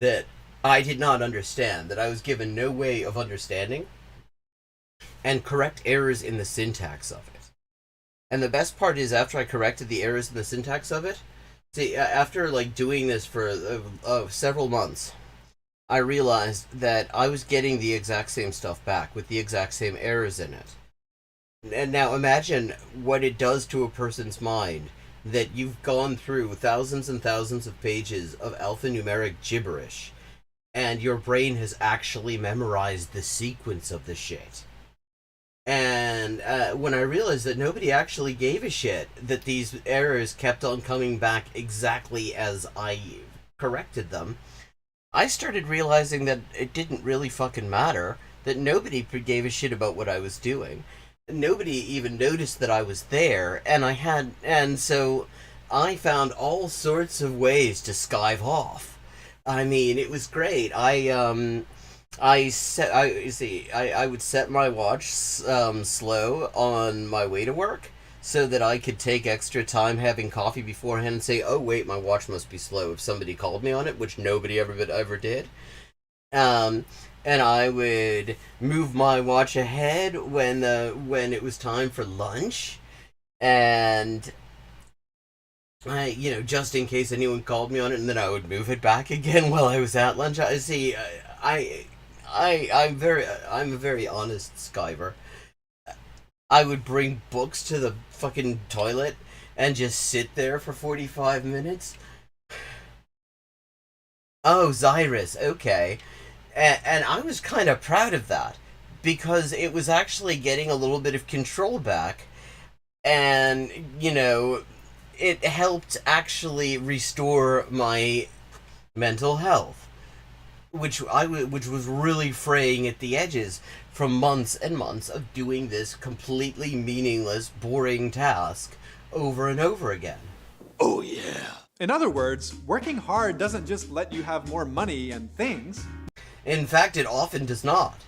that I did not understand, that I was given no way of understanding, and correct errors in the syntax of it. And the best part is, after I corrected the errors in the syntax of it, see, after, like, doing this for several months, I realized that I was getting the exact same stuff back with the exact same errors in it. And now imagine what it does to a person's mind that you've gone through thousands and thousands of pages of alphanumeric gibberish, and your brain has actually memorized the sequence of the shit. And when I realized that nobody actually gave a shit that these errors kept on coming back exactly as I corrected them, I started realizing that it didn't really fucking matter, that nobody gave a shit about what I was doing. Nobody even noticed that I was there, and so I found all sorts of ways to skive off. I mean, it was great. I would set my watch slow on my way to work so that I could take extra time having coffee beforehand and say, oh wait, my watch must be slow if somebody called me on it, which nobody ever did. And I would move my watch ahead when it was time for lunch, and just in case anyone called me on it, and then I would move it back again while I was at lunch. I'm a very honest skiver. I would bring books to the fucking toilet and just sit there for 45 minutes. Oh, Zyrus, okay. And I was kind of proud of that because it was actually getting a little bit of control back, and it helped actually restore my mental health, which was really fraying at the edges from months and months of doing this completely meaningless, boring task over and over again. Oh, yeah. In other words, working hard doesn't just let you have more money and things. In fact, it often does not.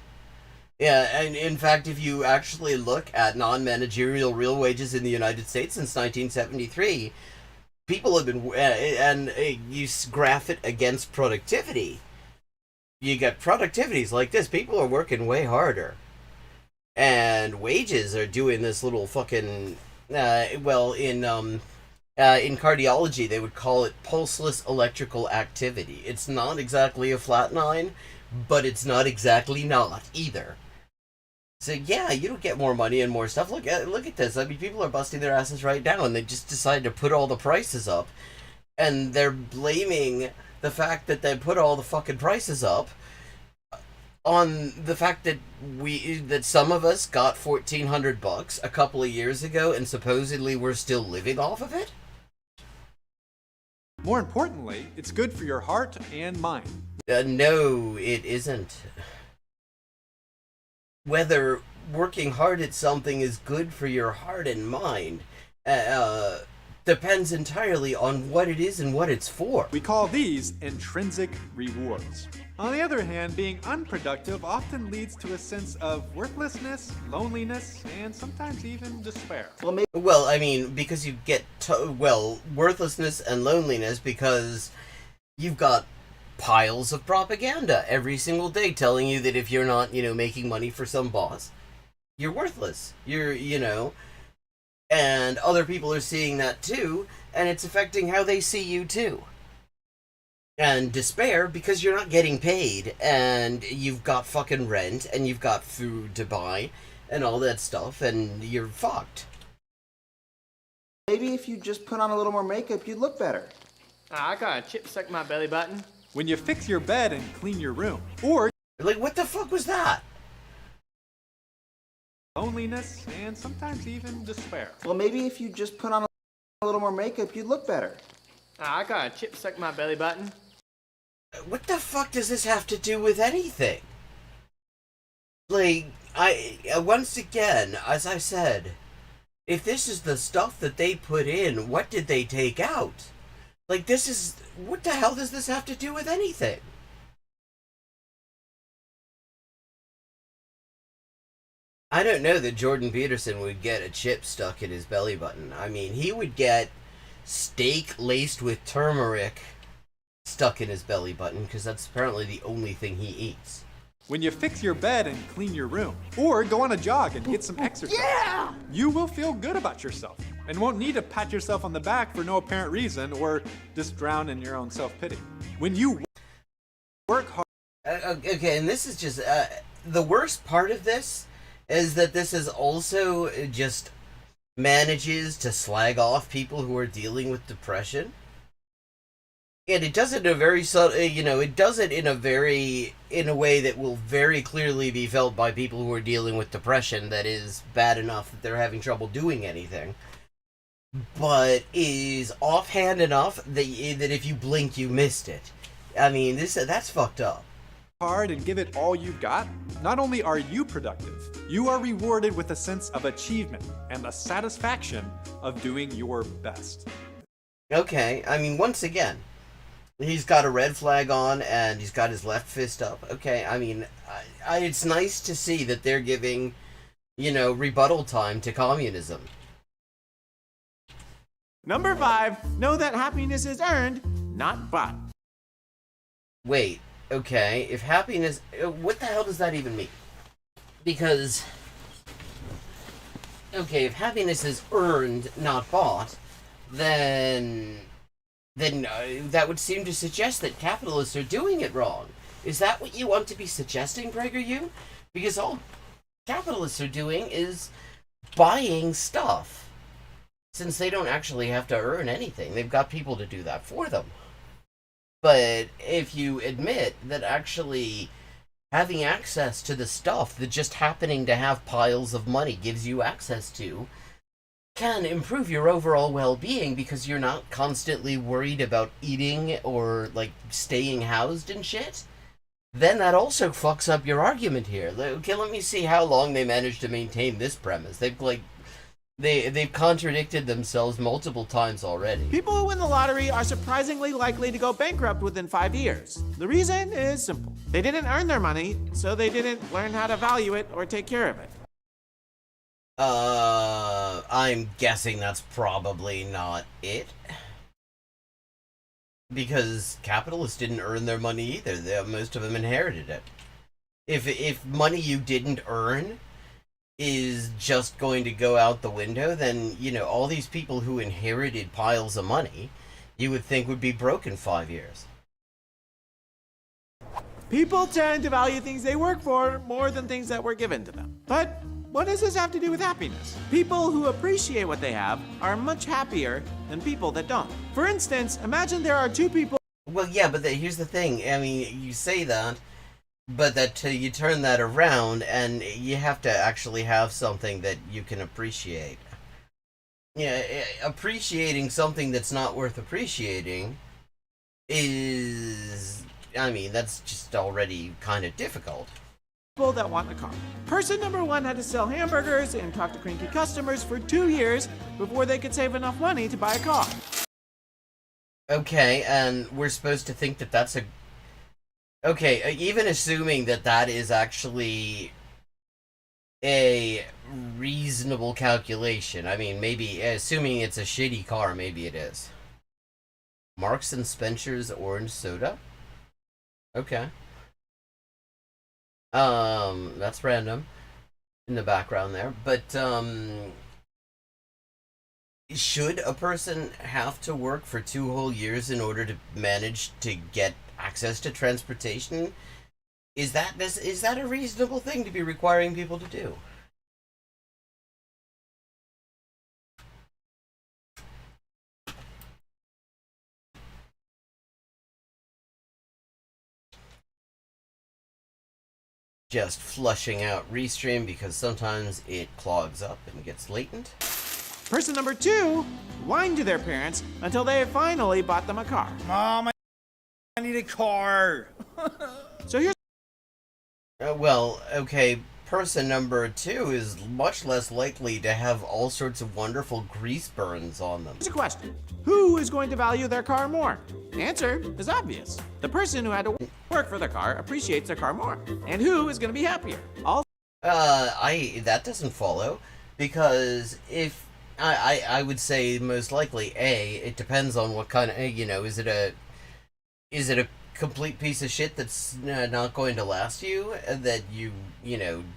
Yeah, and in fact, if you actually look at non-managerial real wages in the United States since 1973, people have been, and you graph it against productivity, you get productivities like this. People are working way harder. And wages are doing this little fucking, in cardiology, they would call it pulseless electrical activity. It's not exactly a flat line, but it's not exactly not either. So yeah, you don't get more money and more stuff. Look at this. I mean, people are busting their asses right now, and they just decided to put all the prices up, and they're blaming the fact that they put all the fucking prices up on the fact that some of us got $1,400 a couple of years ago, and supposedly we're still living off of it. More importantly, it's good for your heart and mind. No, it isn't. Whether working hard at something is good for your heart and mind depends entirely on what it is and what it's for. We call these intrinsic rewards. On the other hand, being unproductive often leads to a sense of worthlessness, loneliness, and sometimes even despair. Well, I mean, because you get worthlessness and loneliness because you've got piles of propaganda every single day telling you that if you're not, making money for some boss, you're worthless. And other people are seeing that too, and it's affecting how they see you too. And despair because you're not getting paid, and you've got fucking rent, and you've got food to buy, and all that stuff, and you're fucked. Maybe if you just put on a little more makeup, you'd look better. I got a chip stuck in my belly button. When you fix your bed and clean your room, or Like, what the fuck was that? loneliness, and sometimes even despair. Well, maybe if you just put on a little more makeup, you'd look better. I got a chip stuck in my belly button. What the fuck does this have to do with anything? Like, once again, as I said, if this is the stuff that they put in, what did they take out? Like, what the hell does this have to do with anything? I don't know that Jordan Peterson would get a chip stuck in his belly button. I mean, he would get steak laced with turmeric stuck in his belly button, because that's apparently the only thing he eats. When you fix your bed and clean your room, or go on a jog and get some exercise, you will feel good about yourself and won't need to pat yourself on the back for no apparent reason or just drown in your own self-pity. When you work hard... Okay, and this is just... the worst part of this is that this is also just manages to slag off people who are dealing with depression. And it does it in a very subtle, it does it in a way that will very clearly be felt by people who are dealing with depression that is bad enough that they're having trouble doing anything. But is offhand enough that if you blink, you missed it. I mean, that's fucked up. Hard and give it all you've got, not only are you productive, you are rewarded with a sense of achievement and the satisfaction of doing your best. Okay, I mean, once again, he's got a red flag on, and he's got his left fist up. Okay, I mean, it's nice to see that they're giving, rebuttal time to communism. Number 5, know that happiness is earned, not bought. Wait, okay, if happiness... What the hell does that even mean? Because... Okay, if happiness is earned, not bought, then that would seem to suggest that capitalists are doing it wrong. Is that what you want to be suggesting, PragerU? Because all capitalists are doing is buying stuff. Since they don't actually have to earn anything. They've got people to do that for them. But if you admit that actually having access to the stuff that just happening to have piles of money gives you access to can improve your overall well-being because you're not constantly worried about eating or, like, staying housed and shit, then that also fucks up your argument here. Okay, let me see how long they managed to maintain this premise. They've contradicted themselves multiple times already. People who win the lottery are surprisingly likely to go bankrupt within 5 years. The reason is simple. They didn't earn their money, so they didn't learn how to value it or take care of it. I'm guessing that's probably not it. Because capitalists didn't earn their money either. Most of them inherited it. If money you didn't earn is just going to go out the window, then, you know, all these people who inherited piles of money, you would think would be broke in 5 years. People tend to value things they work for more than things that were given to them. But what does this have to do with happiness? People who appreciate what they have are much happier than people that don't. For instance, imagine there are two people. Well, yeah, but here's the thing. I mean, you say that, but that you turn that around, and you have to actually have something that you can appreciate. Yeah, appreciating something that's not worth appreciating is, I mean, that's just already kind of difficult. People that want a car. Person number one had to sell hamburgers and talk to cranky customers for 2 years before they could save enough money to buy a car. Okay, and we're supposed to think that that's a... Okay, even assuming that that is actually a reasonable calculation. I mean, maybe, assuming it's a shitty car, maybe it is. Marks and Spencer's orange soda? Okay. That's random in the background there, but, should a person have to work for 2 whole years in order to manage to get access to transportation? Is that a reasonable thing to be requiring people to do? Just flushing out Restream because sometimes it clogs up and gets latent. Person number two whined to their parents until they finally bought them a car. Mom, I need a car. So here's Well, okay, person number 2 is much less likely to have all sorts of wonderful grease burns on them. a question. Who is going to value their car more? The answer is obvious. The person who had to work for their car appreciates their car more. And who is going to be happier? All That doesn't follow, because if I would say most likely it depends on what kind of, you know, is it a complete piece of shit that's not going to last you, that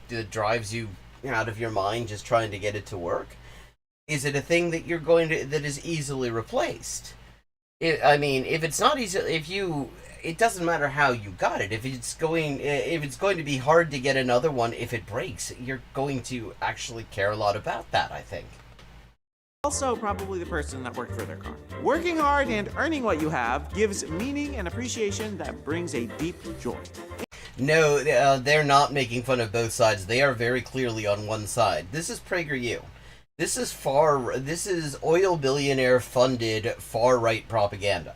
that drives you out of your mind just trying to get it to work? Is it a thing that that is easily replaced? I mean, if it's not easy, it doesn't matter how you got it. If it's going to be hard to get another one if it breaks, you're going to actually care a lot about that, I think. Also, probably the person that worked for their car. Working hard and earning what you have gives meaning and appreciation that brings a deep joy. No, they're not making fun of both sides. They are very clearly on one side. This is PragerU. This is oil billionaire funded far-right propaganda.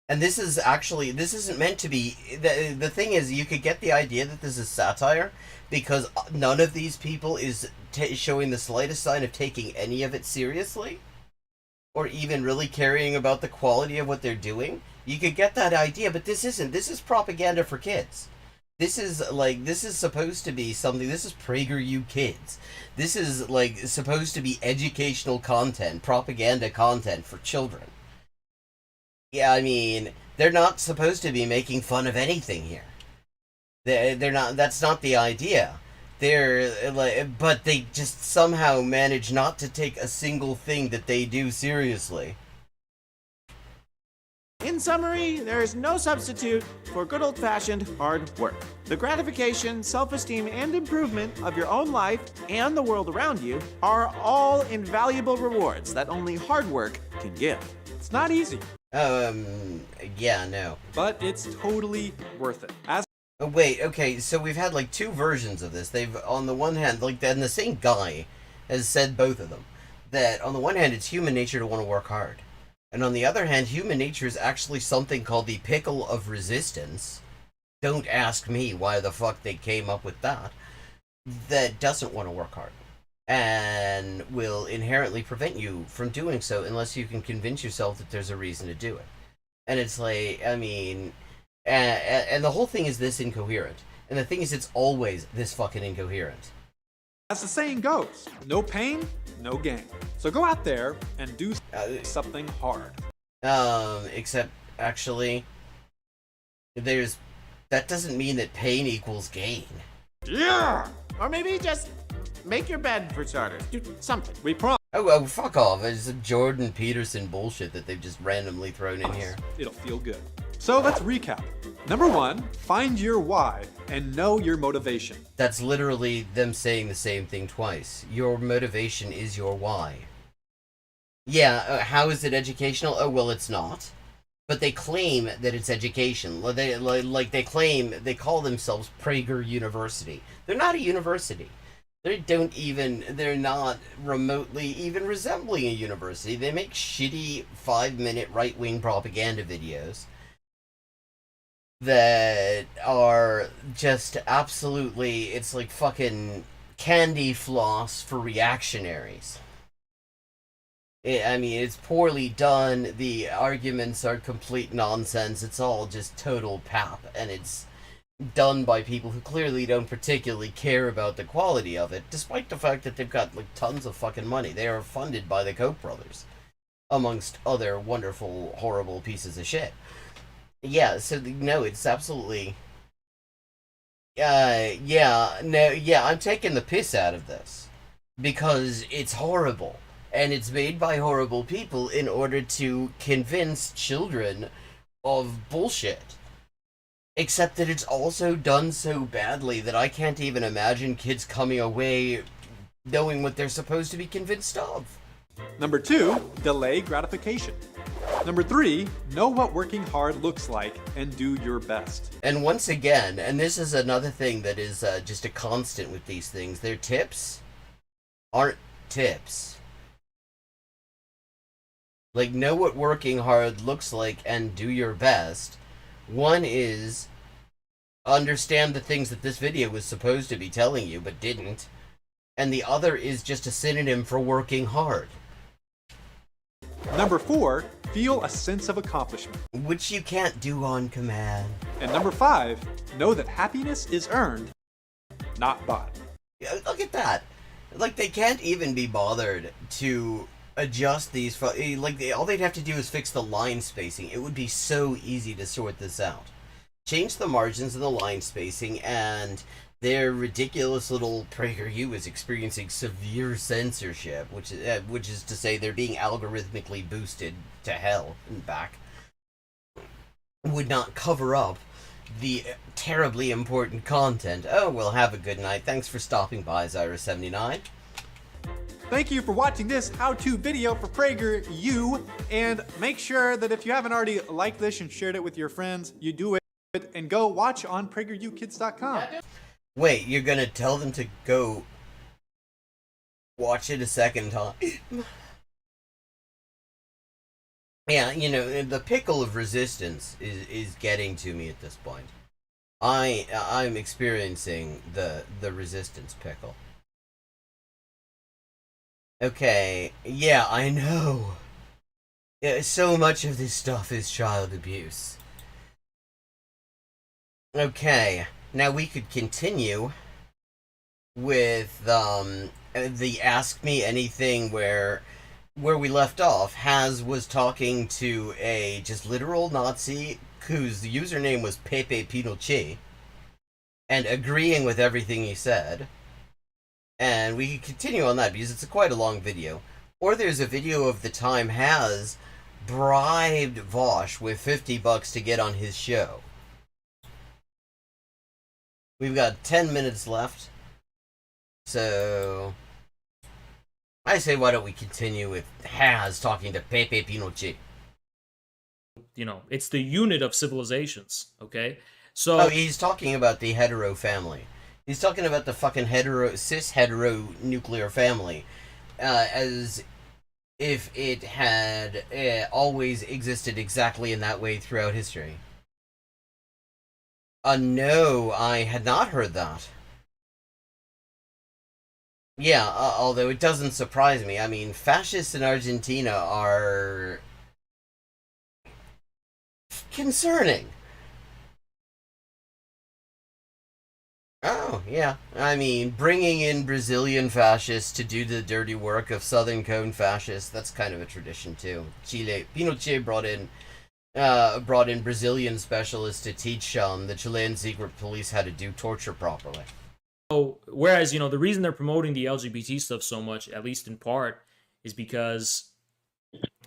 And this isn't meant to be, the thing is, you could get the idea that this is satire, because none of these people is showing the slightest sign of taking any of it seriously, or even really caring about the quality of what they're doing. You could get that idea, but this is propaganda for kids. This is supposed to be something, this is PragerU Kids. This is, supposed to be educational content, propaganda content for children. Yeah, I mean, they're not supposed to be making fun of anything here. They're not, that's not the idea. But they just somehow manage not to take a single thing that they do seriously. In summary, there is no substitute for good old-fashioned hard work. The gratification, self-esteem, and improvement of your own life and the world around you are all invaluable rewards that only hard work can give. It's not easy. Yeah, no. But it's totally worth it. As Oh, wait, okay, so we've had like two versions of this. They've, on the one hand, like, and the same guy has said both of them, that on the one hand, it's human nature to want to work hard. And on the other hand, human nature is actually something called the pickle of resistance. Don't ask me why the fuck they came up with that. That doesn't want to work hard. And will inherently prevent you from doing so unless you can convince yourself that there's a reason to do it. And it's like, I mean, and the whole thing is this incoherent. And the thing is, it's always this fucking incoherent. As the saying goes, no pain, no gain. So go out there and do something hard. Except, actually, that doesn't mean that pain equals gain. Yeah! Or maybe just make your bed for starters. Do something. We promise Oh, fuck off. It's some Jordan Peterson bullshit that they've just randomly thrown in here. it'll feel good. So let's recap. Number 1, find your why and know your motivation. That's literally them saying the same thing twice. Your motivation is your why. Yeah, how is it educational? Oh, well, it's not. But they claim that it's education. They call themselves Prager University. They're not a university. They're not remotely even resembling a university. They make shitty 5-minute right-wing propaganda videos that are just absolutely, it's like fucking candy floss for reactionaries. I mean, it's poorly done, the arguments are complete nonsense, it's all just total pap, and it's done by people who clearly don't particularly care about the quality of it, despite the fact that they've got like tons of fucking money. They are funded by the Koch brothers, amongst other wonderful, horrible pieces of shit. Yeah, so no, it's absolutely... I'm taking the piss out of this. Because it's horrible. And it's made by horrible people in order to convince children of bullshit. Except that it's also done so badly that I can't even imagine kids coming away knowing what they're supposed to be convinced of. Number 2, delay gratification. Number 3, know what working hard looks like and do your best. And once again, and this is another thing that is just a constant with these things, their tips aren't tips. Like, know what working hard looks like and do your best. One is understand the things that this video was supposed to be telling you but didn't. And the other is just a synonym for working hard. Number 4, feel a sense of accomplishment. Which you can't do on command. And number 5, know that happiness is earned, not bought. Yeah, look at that. Like, they can't even be bothered to adjust these, all they'd have to do is fix the line spacing. It would be so easy to sort this out. Change the margins and the line spacing, and their ridiculous little PragerU is experiencing severe censorship, which is to say they're being algorithmically boosted to hell and back. Would not cover up the terribly important content. Oh, well, have a good night. Thanks for stopping by, Zyra79. Thank you for watching this how-to video for PragerU, and make sure that if you haven't already liked this and shared it with your friends, you do it, and go watch on PragerUkids.com. Wait, you're gonna tell them to go watch it a second time? Yeah, you know, the pickle of resistance is getting to me at this point. I'm experiencing the resistance pickle. Okay, yeah, I know. Yeah, so much of this stuff is child abuse. Okay, now we could continue with the Ask Me Anything where we left off. Haz was talking to a just literal Nazi whose username was Pepe Pinochet and agreeing with everything he said. And we can continue on that because it's quite a long video. Or there's a video of the time Haz bribed Vosh with $50 to get on his show. We've got 10 minutes left. So I say, why don't we continue with Haz talking to Pepe Pinochet? You know, it's the unit of civilizations, okay? So Oh, he's talking about the hetero family. He's talking about the fucking cis-hetero nuclear family, as if it had always existed exactly in that way throughout history. No, I had not heard that. Yeah, although it doesn't surprise me. I mean, fascists in Argentina are concerning. Oh, yeah. I mean, bringing in Brazilian fascists to do the dirty work of Southern Cone fascists, that's kind of a tradition too. Pinochet brought in Brazilian specialists to teach the Chilean secret police how to do torture properly. Whereas, the reason they're promoting the LGBT stuff so much, at least in part, is because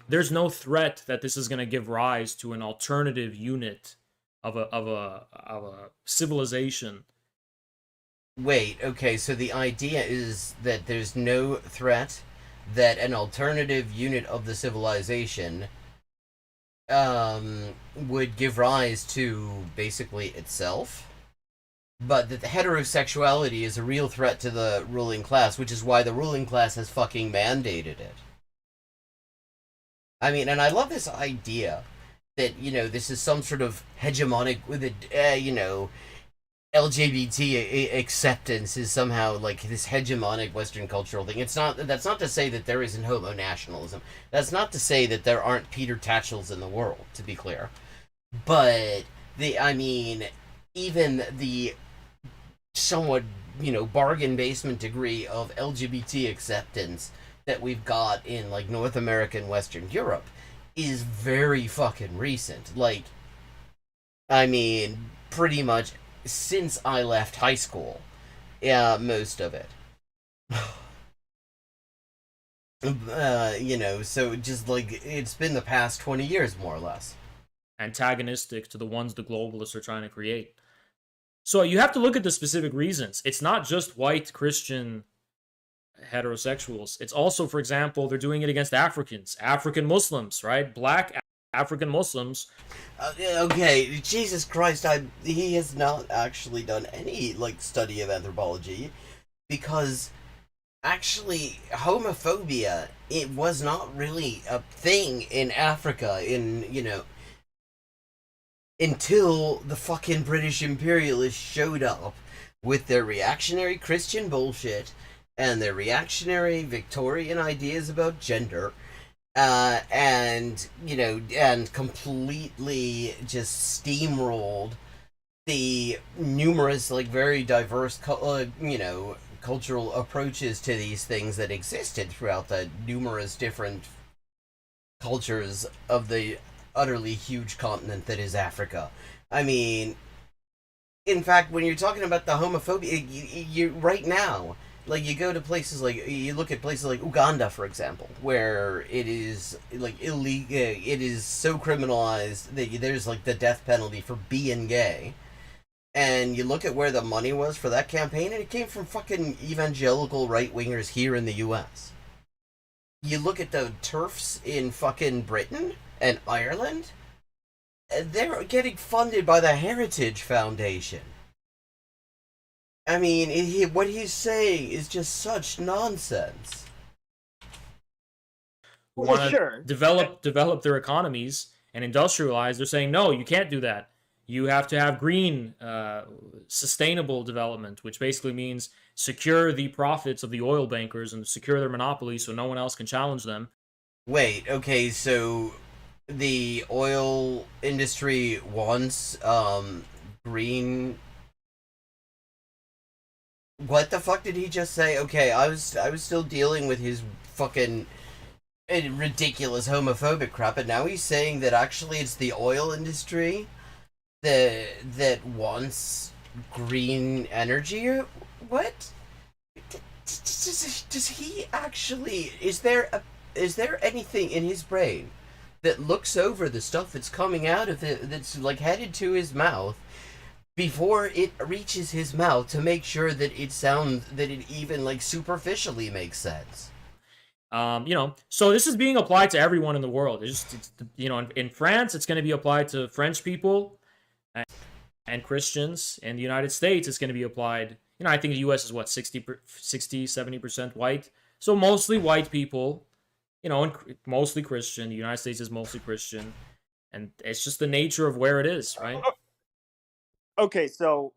there's no threat that this is going to give rise to an alternative unit of a civilization. Wait, okay, so the idea is that there's no threat that an alternative unit of the civilization would give rise to basically itself, but that the heterosexuality is a real threat to the ruling class, which is why the ruling class has fucking mandated it. I mean, and I love this idea that, this is some sort of hegemonic, with a, LGBT acceptance is somehow like this hegemonic Western cultural thing. That's not to say that there isn't homo nationalism. That's not to say that there aren't Peter Tatchells in the world, to be clear. But even the somewhat, bargain basement degree of LGBT acceptance that we've got in like North America and Western Europe is very fucking recent. Like, pretty much since I left high school. Yeah, most of it. So just like it's been the past 20 years, more or less. Antagonistic to the ones the globalists are trying to create. So you have to look at the specific reasons. It's not just white Christian heterosexuals. It's also, for example, they're doing it against Africans, African Muslims, right? Black African Muslims. Okay, Jesus Christ, he has not actually done any study of anthropology, because actually homophobia, it was not really a thing in Africa until the fucking British imperialists showed up with their reactionary Christian bullshit and their reactionary Victorian ideas about gender. And completely just steamrolled the numerous, very diverse, cultural approaches to these things that existed throughout the numerous different cultures of the utterly huge continent that is Africa. I mean, in fact, when you're talking about the homophobia, you right now, you go to places you look at places like Uganda, for example, where it is illegal. It is so criminalized that there's the death penalty for being gay. And you look at where the money was for that campaign, and it came from fucking evangelical right wingers here in the U.S. You look at the TERFs in fucking Britain and Ireland, they're getting funded by the Heritage Foundation. I mean, what he's saying is just such nonsense. Who want to develop their economies and industrialize. They're saying, no, you can't do that. You have to have green, sustainable development, which basically means secure the profits of the oil bankers and secure their monopoly so no one else can challenge them. Wait, okay, so the oil industry wants green. What the fuck did he just say? Okay, I was still dealing with his fucking ridiculous homophobic crap, and now he's saying that actually it's the oil industry that wants green energy. Or what? Does he actually? Is there anything in his brain that looks over the stuff that's coming out of it, that's headed to his mouth, before it reaches his mouth, to make sure that it even superficially makes sense? So this is being applied to everyone in the world. In France, it's going to be applied to French people. and Christians. In the United States, it's going to be applied. I think the U.S. is what, 60, 70% white. So mostly white people, and mostly Christian. The United States is mostly Christian. And it's just the nature of where it is, right? Okay, so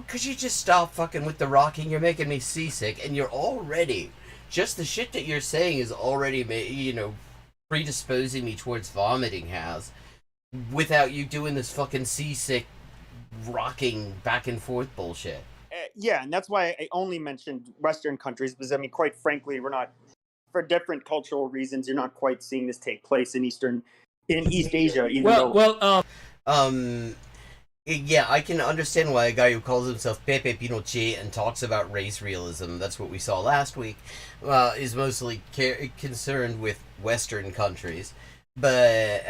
Could you just stop fucking with the rocking? You're making me seasick, and you're already... Just the shit that you're saying is already, predisposing me towards vomiting, without you doing this fucking seasick, rocking back and forth bullshit. yeah, and that's why I only mentioned Western countries, because, I mean, quite frankly, we're not, for different cultural reasons, you're not quite seeing this take place in East Asia, even though... Yeah, I can understand why a guy who calls himself Pepe Pinochet and talks about race realism, that's what we saw last week, is mostly concerned with Western countries. But,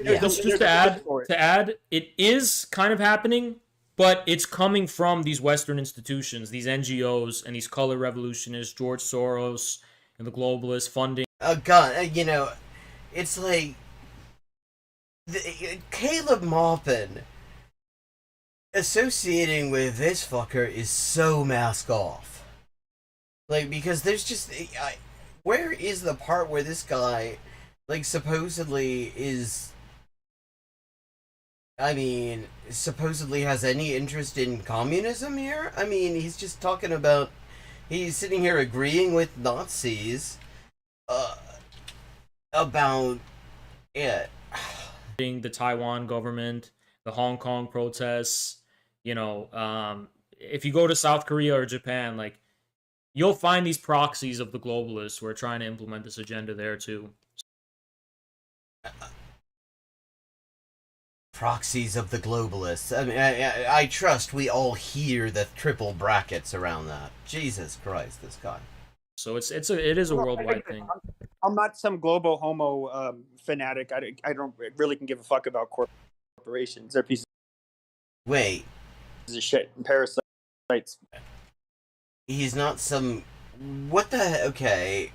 Just to add, it is kind of happening, but it's coming from these Western institutions, these NGOs, and these color revolutionists, George Soros, and the globalists funding. God, it's like... Caleb Maupin associating with this fucker is so mask off. Like, because there's just... where is the part where this guy, supposedly is... supposedly has any interest in communism here? He's just talking about... He's sitting here agreeing with Nazis about... Yeah. The Taiwan government, the Hong Kong protests, if you go to South Korea or Japan, you'll find these proxies of the globalists who are trying to implement this agenda there too. Proxies of the globalists. I trust we all hear the triple brackets around that. Jesus Christ, this guy. So it is a worldwide thing. I'm not some global homo fanatic. I don't really can give a fuck about corporations. They're pieces of shit and parasites. He's not some... What the heck? Okay.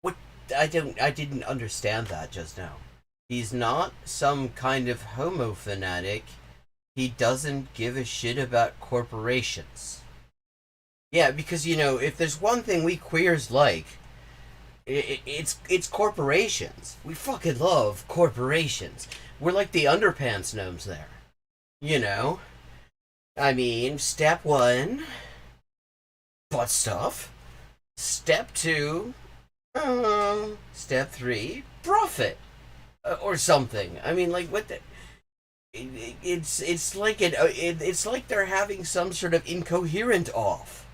What? I didn't understand that just now. He's not some kind of homo fanatic. He doesn't give a shit about corporations. Yeah, because, if there's one thing we queers like, it's corporations. We fucking love corporations. We're like the underpants gnomes there. Step 1, butt stuff. Step 2, step 3, profit. Or something. What the... It's like they're having some sort of incoherent off.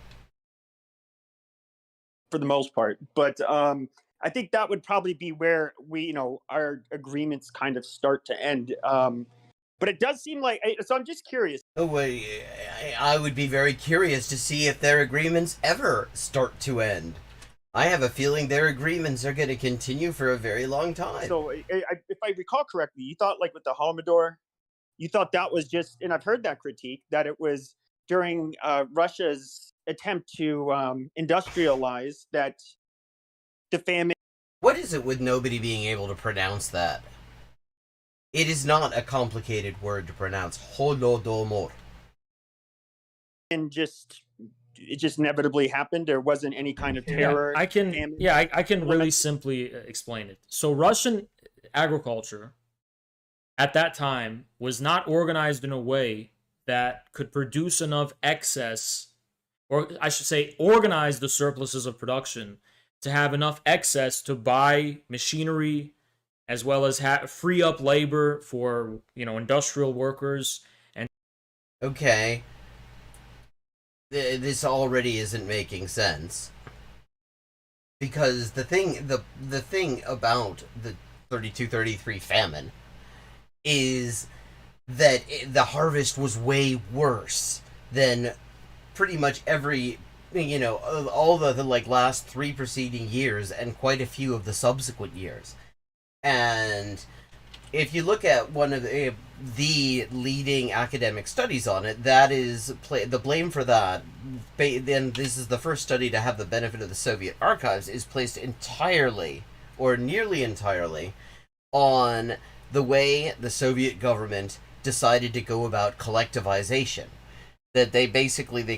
For the most part, but I think that would probably be where we, our agreements kind of start to end. But it does seem like, so I'm just curious. I would be very curious to see if their agreements ever start to end. I have a feeling their agreements are going to continue for a very long time. So if I recall correctly, you thought with the Holodomor, you thought that was just, and I've heard that critique, that it was during Russia's attempt to industrialize that the famine. What is it with nobody being able to pronounce that? It is not a complicated word to pronounce. Holodomor. And it just inevitably happened. There wasn't any kind of terror. I can really simply explain it. So Russian agriculture at that time was not organized in a way that could produce enough excess, or I should say organize the surpluses of production to have enough excess to buy machinery as well as free up labor for, industrial workers. And okay, this already isn't making sense, because the thing about the 32-33 famine is that the harvest was way worse than pretty much every, all the last 3 preceding years and quite a few of the subsequent years. And if you look at one of the leading academic studies on it, that is the blame for that. Then this is the first study to have the benefit of the Soviet archives, is placed entirely or nearly entirely, on the way the Soviet government decided to go about collectivization. That they basically they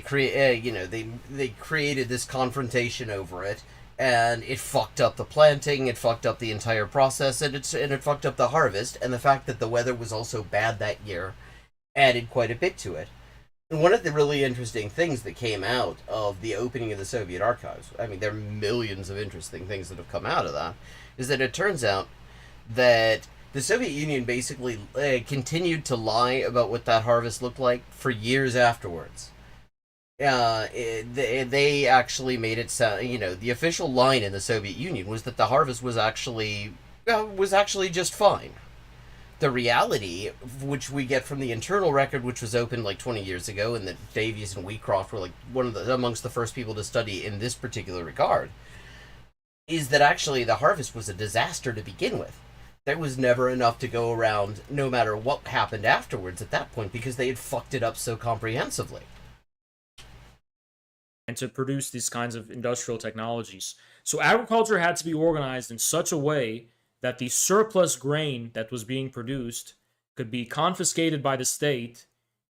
created this confrontation over it, and it fucked up the planting, it fucked up the entire process, and it fucked up the harvest. And the fact that the weather was also bad that year added quite a bit to it. And one of the really interesting things that came out of the opening of the Soviet archives, I mean, there are millions of interesting things that have come out of that, is that it turns out that the Soviet Union basically continued to lie about what that harvest looked like for years afterwards. They actually made it sound, the official line in the Soviet Union was that the harvest was actually just fine. The reality, which we get from the internal record, which was opened like 20 years ago, and that Davies and Wheatcroft were like amongst the first people to study in this particular regard, is that actually the harvest was a disaster to begin with. There was never enough to go around, no matter what happened afterwards at that point, because they had fucked it up so comprehensively. And to produce these kinds of industrial technologies. So agriculture had to be organized in such a way that the surplus grain that was being produced could be confiscated by the state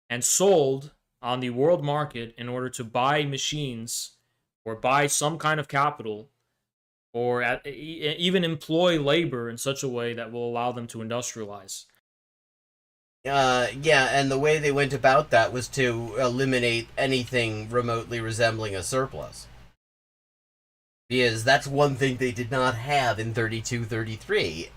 and sold on the world market in order to buy machines or buy some kind of capital or even employ labor in such a way that will allow them to industrialize. Yeah, and the way they went about that was to eliminate anything remotely resembling a surplus. Because that's one thing they did not have in 32-33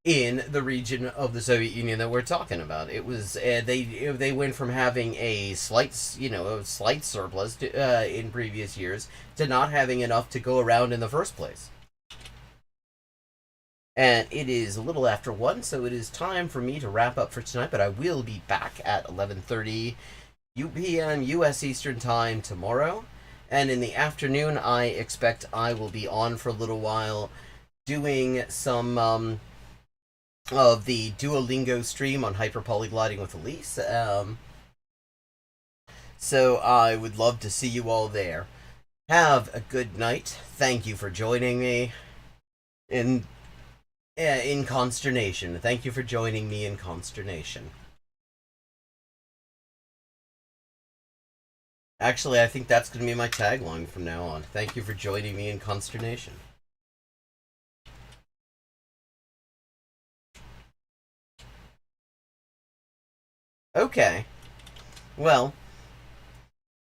in the region of the Soviet Union that we're talking about. It was they went from having a slight surplus in previous years to not having enough to go around in the first place. And it is a little after 1, so it is time for me to wrap up for tonight, but I will be back at 11:30 p.m. U.S. Eastern Time tomorrow. And in the afternoon, I expect I will be on for a little while doing some of the Duolingo stream on hyperpolyglotting with Elise. So I would love to see you all there. Have a good night. Thank you for joining me in consternation. Thank you for joining me in consternation. Actually, I think that's going to be my tagline from now on. Thank you for joining me in consternation. Okay. Well,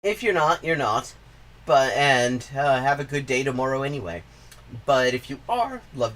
if you're not, you're not. But have a good day tomorrow anyway. But if you are, love to